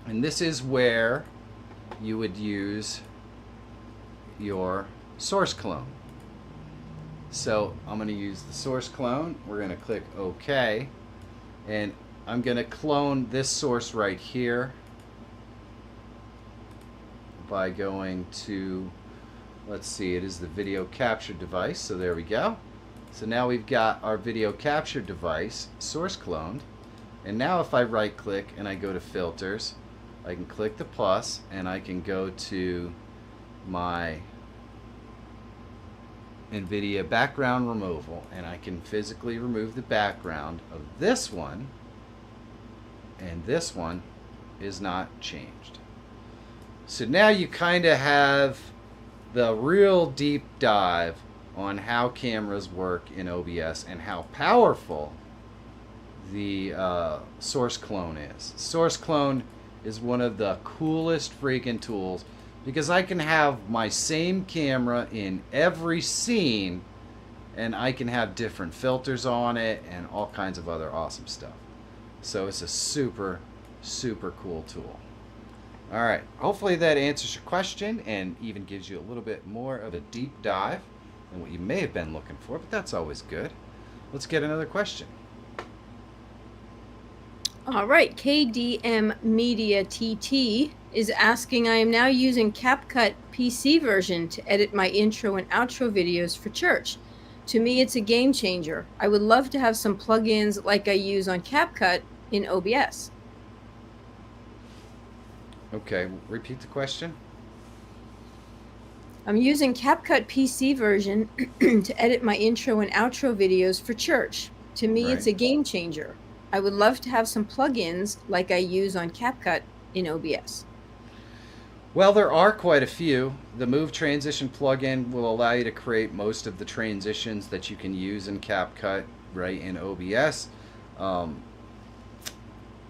and this is where you would use your source clone. So I'm going to use the source clone. We're going to click OK, and I'm going to clone this source right here by going to, let's see, it is the video capture device. So there we go. So now we've got our video capture device source cloned, and now if I right click and I go to filters, I can click the plus, and I can go to my NVIDIA background removal, and I can physically remove the background of this one, and this one is not changed. So now you kind of have the real deep dive on how cameras work in OBS and how powerful the source clone is. Source clone is one of the coolest freaking tools, because I can have my same camera in every scene, and I can have different filters on it and all kinds of other awesome stuff. So it's a super, super cool tool. All right, hopefully that answers your question and even gives you a little bit more of a deep dive than what you may have been looking for, but that's always good. Let's get another question. All right, KDM Media TT is asking, I am now using CapCut PC version to edit my intro and outro videos for church. To me, it's a game changer. I would love to have some plugins like I use on CapCut in OBS. Okay, repeat the question. I'm using CapCut PC version to edit my intro and outro videos for church. To me, it's a game changer. I would love to have some plugins like I use on CapCut in OBS. Well, there are quite a few. The Move Transition plugin will allow you to create most of the transitions that you can use in CapCut, right, in OBS.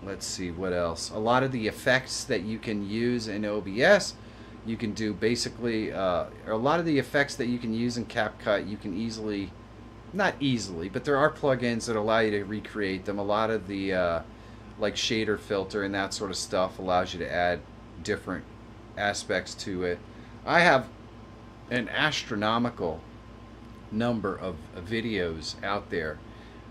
Let's see, what else? A lot of the effects that you can use in OBS, you can do basically, a lot of the effects that you can use in CapCut, you can easily, not easily, but there are plugins that allow you to recreate them. A lot of the, like shader filter and that sort of stuff allows you to add different aspects to it. I have an astronomical number of videos out there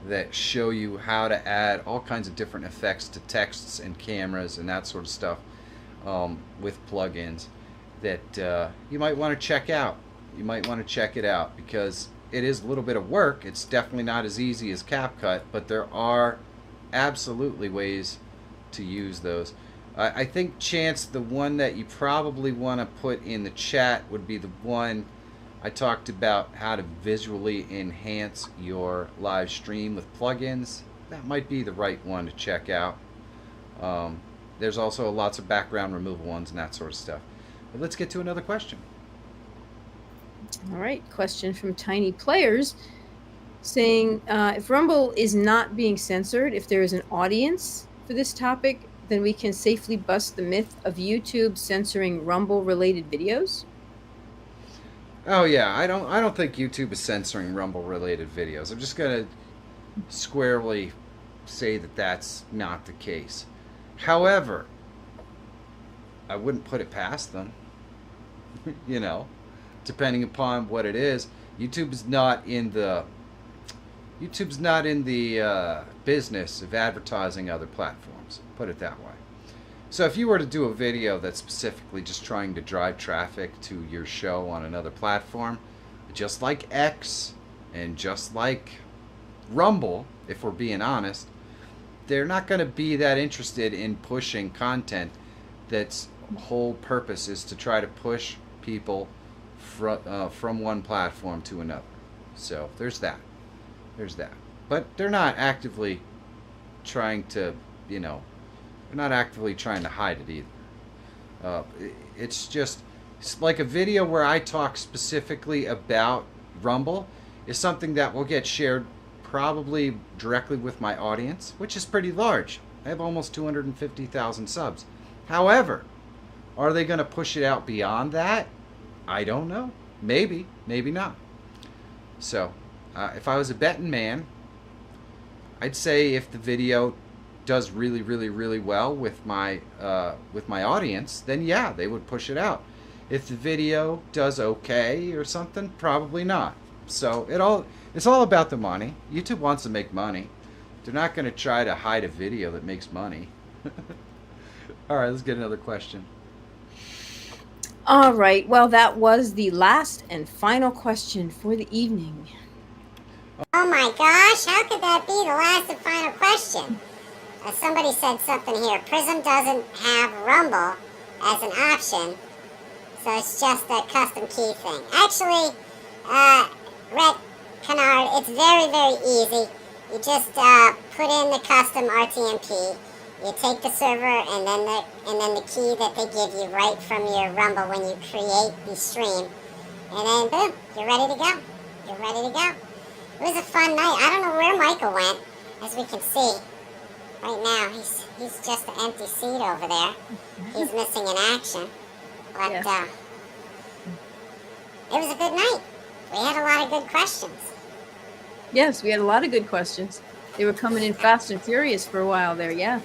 that show you how to add all kinds of different effects to texts and cameras and that sort of stuff with plugins that you might want to check out. You might want to check it out because it is a little bit of work. It's definitely not as easy as CapCut, but there are absolutely ways to use those. I think, Chance, the one that you probably want to put in the chat would be the one I talked about, how to visually enhance your live stream with plugins. That might be the right one to check out. There's also lots of background removal ones and that sort of stuff. But let's get to another question. All right, question from Tiny Players saying, if Rumble is not being censored, if there is an audience for this topic, then we can safely bust the myth of YouTube censoring Rumble-related videos? Oh yeah, I don't think YouTube is censoring Rumble-related videos. I'm just gonna squarely say that that's not the case. However, I wouldn't put it past them. You know, depending upon what it is. YouTube's not in the business of advertising other platforms. Put it that way. So if you were to do a video that's specifically just trying to drive traffic to your show on another platform, just like X and just like Rumble, if we're being honest, they're not going to be that interested in pushing content that's whole purpose is to try to push people from one platform to another. So there's that. But they're not actively trying to, they're not actively trying to hide it either. It's like a video where I talk specifically about Rumble is something that will get shared probably directly with my audience, which is pretty large. I have almost 250,000 subs. However, are they going to push it out beyond that? I don't know. Maybe, maybe not. So, if I was a betting man, I'd say if the video does really, really, really well with my audience, then yeah, they would push it out. If the video does okay or something, probably not. So it's all about the money. YouTube wants to make money. They're not going to try to hide a video that makes money. All right, let's get another question. All right. Well, that was the last and final question for the evening. Oh my gosh, how could that be the last and final question? Somebody said something here. Prism doesn't have Rumble as an option, so it's just a custom key thing. Actually, Red Canard, it's very, very easy. You just put in the custom RTMP. You take the server and then the key that they give you right from your Rumble when you create the stream, and then boom, you're ready to go. You're ready to go. It was a fun night. I don't know where Michael went, as we can see. Right now, he's just an empty seat over there. He's missing in action. But Yeah. It was a good night. We had a lot of good questions. Yes, we had a lot of good questions. They were coming in fast and furious for a while there, yeah.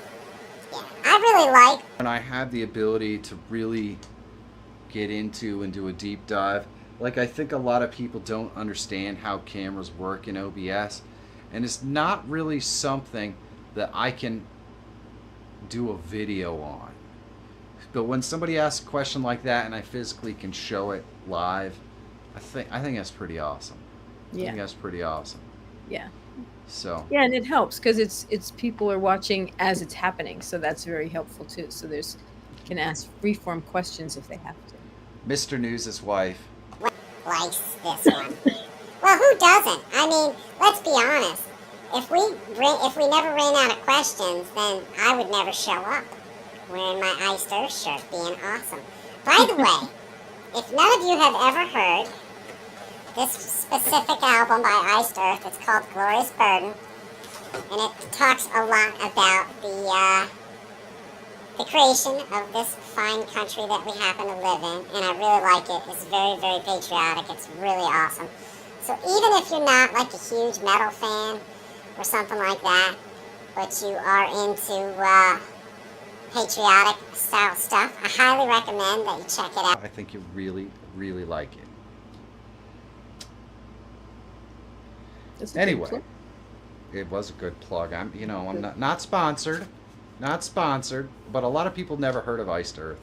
Yeah, I really like. When I had the ability to really get into and do a deep dive, like I think a lot of people don't understand how cameras work in OBS, and it's not really something that I can do a video on. But when somebody asks a question like that and I physically can show it live, I think that's pretty awesome. I think that's pretty awesome. Yeah. So. Yeah, and it helps because it's people are watching as it's happening, so that's very helpful too. So can ask freeform questions if they have to. Mr. News's wife likes this one. Well, who doesn't? I mean, let's be honest. If we never ran out of questions, then I would never show up wearing my Iced Earth shirt, being awesome. By the way, if none of you have ever heard this specific album by Iced Earth, it's called Glorious Burden, and it talks a lot about the creation of this fine country that we happen to live in, and I really like it. It's very, very patriotic. It's really awesome. So even if you're not like a huge metal fan or something like that, but you are into patriotic style stuff, I highly recommend that you check it out. I think you really, really like it. Anyway, it was a good plug. I'm not sponsored, but a lot of people never heard of Iced Earth,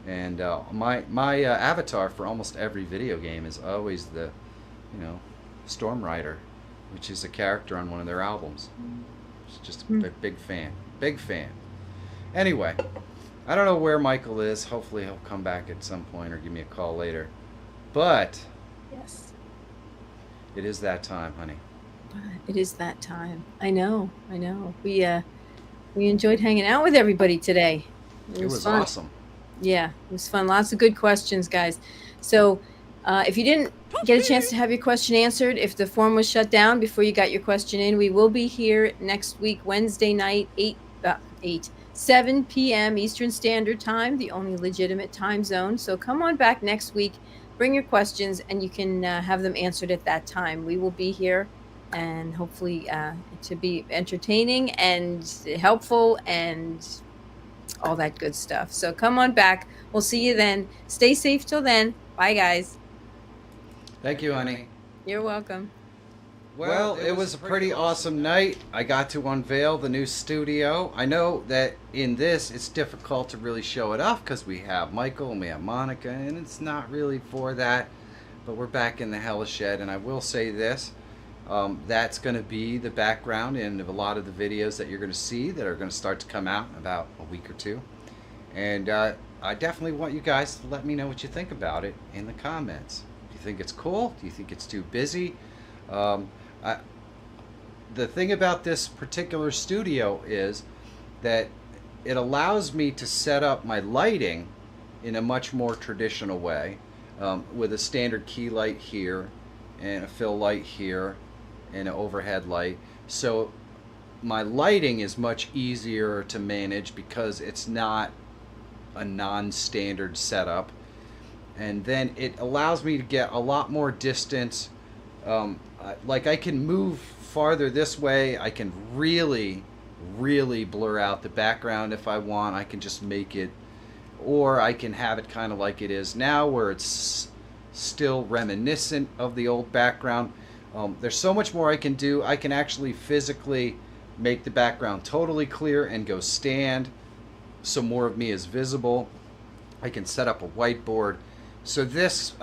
and my avatar for almost every video game is always the, Storm Rider, which is a character on one of their albums. It's just a big fan. Anyway, I don't know where Michael is. Hopefully he'll come back at some point or give me a call later. But yes, it is that time, honey. It is that time. I know. We enjoyed hanging out with everybody today. It was fun. Awesome. Yeah, it was fun. Lots of good questions, guys. So if you didn't get a chance to have your question answered, if the form was shut down before you got your question in, we will be here next week, Wednesday night, 7 p.m. Eastern Standard Time, the only legitimate time zone. So come on back next week, bring your questions, and you can have them answered at that time. We will be here, and hopefully to be entertaining and helpful and all that good stuff. So come on back. We'll see you then. Stay safe till then. Bye, guys. Thank you, honey. You're welcome. Well, it was a pretty awesome night. I got to unveil the new studio. I know that in this, it's difficult to really show it off because we have Michael and we have Monica, and it's not really for that. But we're back in the Hella Shed, and I will say this. That's going to be the background in a lot of the videos that you're going to see that are going to start to come out in about a week or two. And I definitely want you guys to let me know what you think about it in the comments. Do you think it's cool? Do you think it's too busy? The thing about this particular studio is that it allows me to set up my lighting in a much more traditional way, with a standard key light here and a fill light here and an overhead light. So my lighting is much easier to manage because it's not a non-standard setup, and then it allows me to get a lot more distance. Like I can move farther this way. I can really blur out the background if I want. I can just make it, or I can have it kind of like it is now, where it's still reminiscent of the old background. There's so much more I can do. I can actually physically make the background totally clear and go stand so more of me is visible. I can set up a whiteboard. So this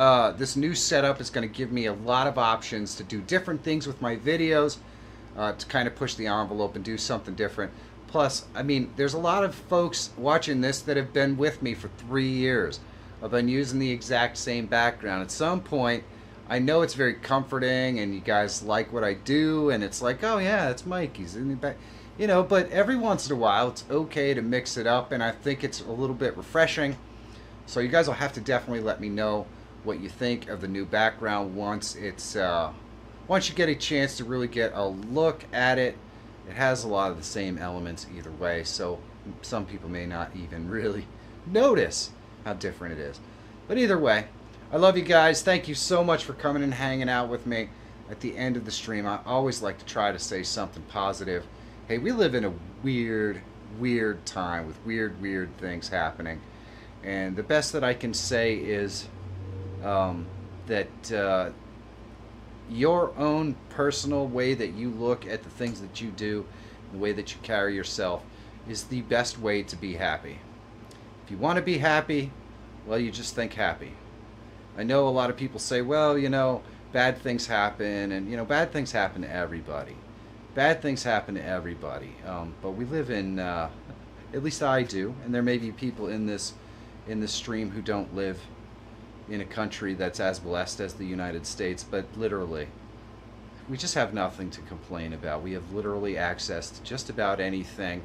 new setup is going to give me a lot of options to do different things with my videos, to kind of push the envelope and do something different. Plus, I mean, there's a lot of folks watching this that have been with me for 3 years. I've been using the exact same background. At some point, I know it's very comforting and you guys like what I do, and it's like, oh yeah, it's Mikey's in the back. But every once in a while, it's okay to mix it up, and I think it's a little bit refreshing. So you guys will have to definitely let me know what you think of the new background once you get a chance to really get a look at it. It has a lot of the same elements either way, so some people may not even really notice how different it is. But either way, I love you guys. Thank you so much for coming and hanging out with me at the end of the stream. I always like to try to say something positive. Hey, we live in a weird time with weird things happening. And the best that I can say is that your own personal way that you look at the things that you do, the way that you carry yourself, is the best way to be happy. If you want to be happy, well, you just think happy. I know a lot of people say, well, you know, bad things happen, and, you know, bad things happen to everybody. Bad things happen to everybody. But we live in, at least I do, and there may be people in this stream who don't live in a country that's as blessed as the United States, but literally, we just have nothing to complain about. We have literally access to just about anything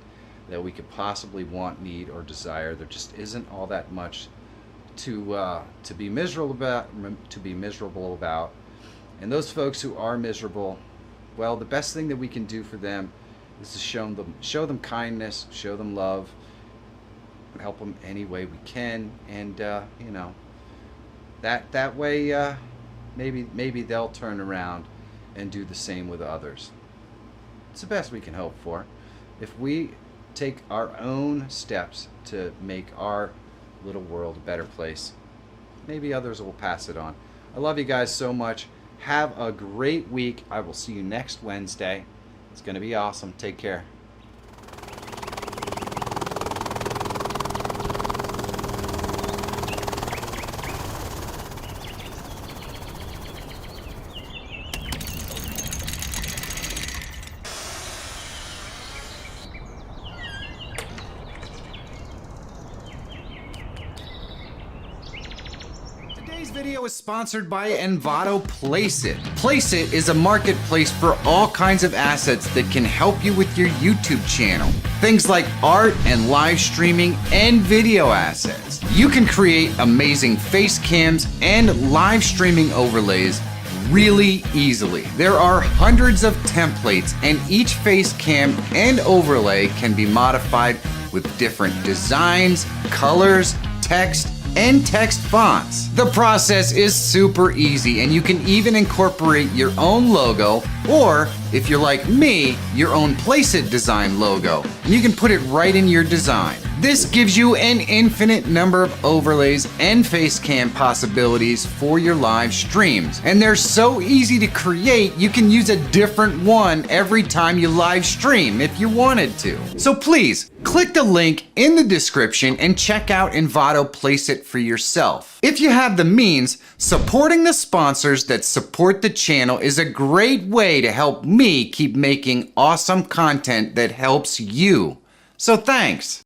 that we could possibly want, need, or desire. There just isn't all that much to be miserable about. And those folks who are miserable, well, the best thing that we can do for them is to show them kindness, show them love, help them any way we can, and you know, that way maybe they'll turn around and do the same with others. It's the best we can hope for. If we take our own steps to make our little world a better place, maybe others will pass it on. I love you guys so much. Have a great week. I will see you next Wednesday. It's going to be awesome. Take care. Today's video is sponsored by Envato Placeit. Placeit is a marketplace for all kinds of assets that can help you with your YouTube channel. Things like art and live streaming and video assets. You can create amazing face cams and live streaming overlays really easily. There are hundreds of templates, and each face cam and overlay can be modified with different designs, colors, text, and text fonts. The process is super easy, and you can even incorporate your own logo, or if you're like me, your own Placeit design logo, and you can put it right in your design. This gives you an infinite number of overlays and face cam possibilities for your live streams. And they're so easy to create, you can use a different one every time you live stream if you wanted to. So please, click the link in the description and check out Envato Placeit for yourself. If you have the means, supporting the sponsors that support the channel is a great way to help me keep making awesome content that helps you. So thanks.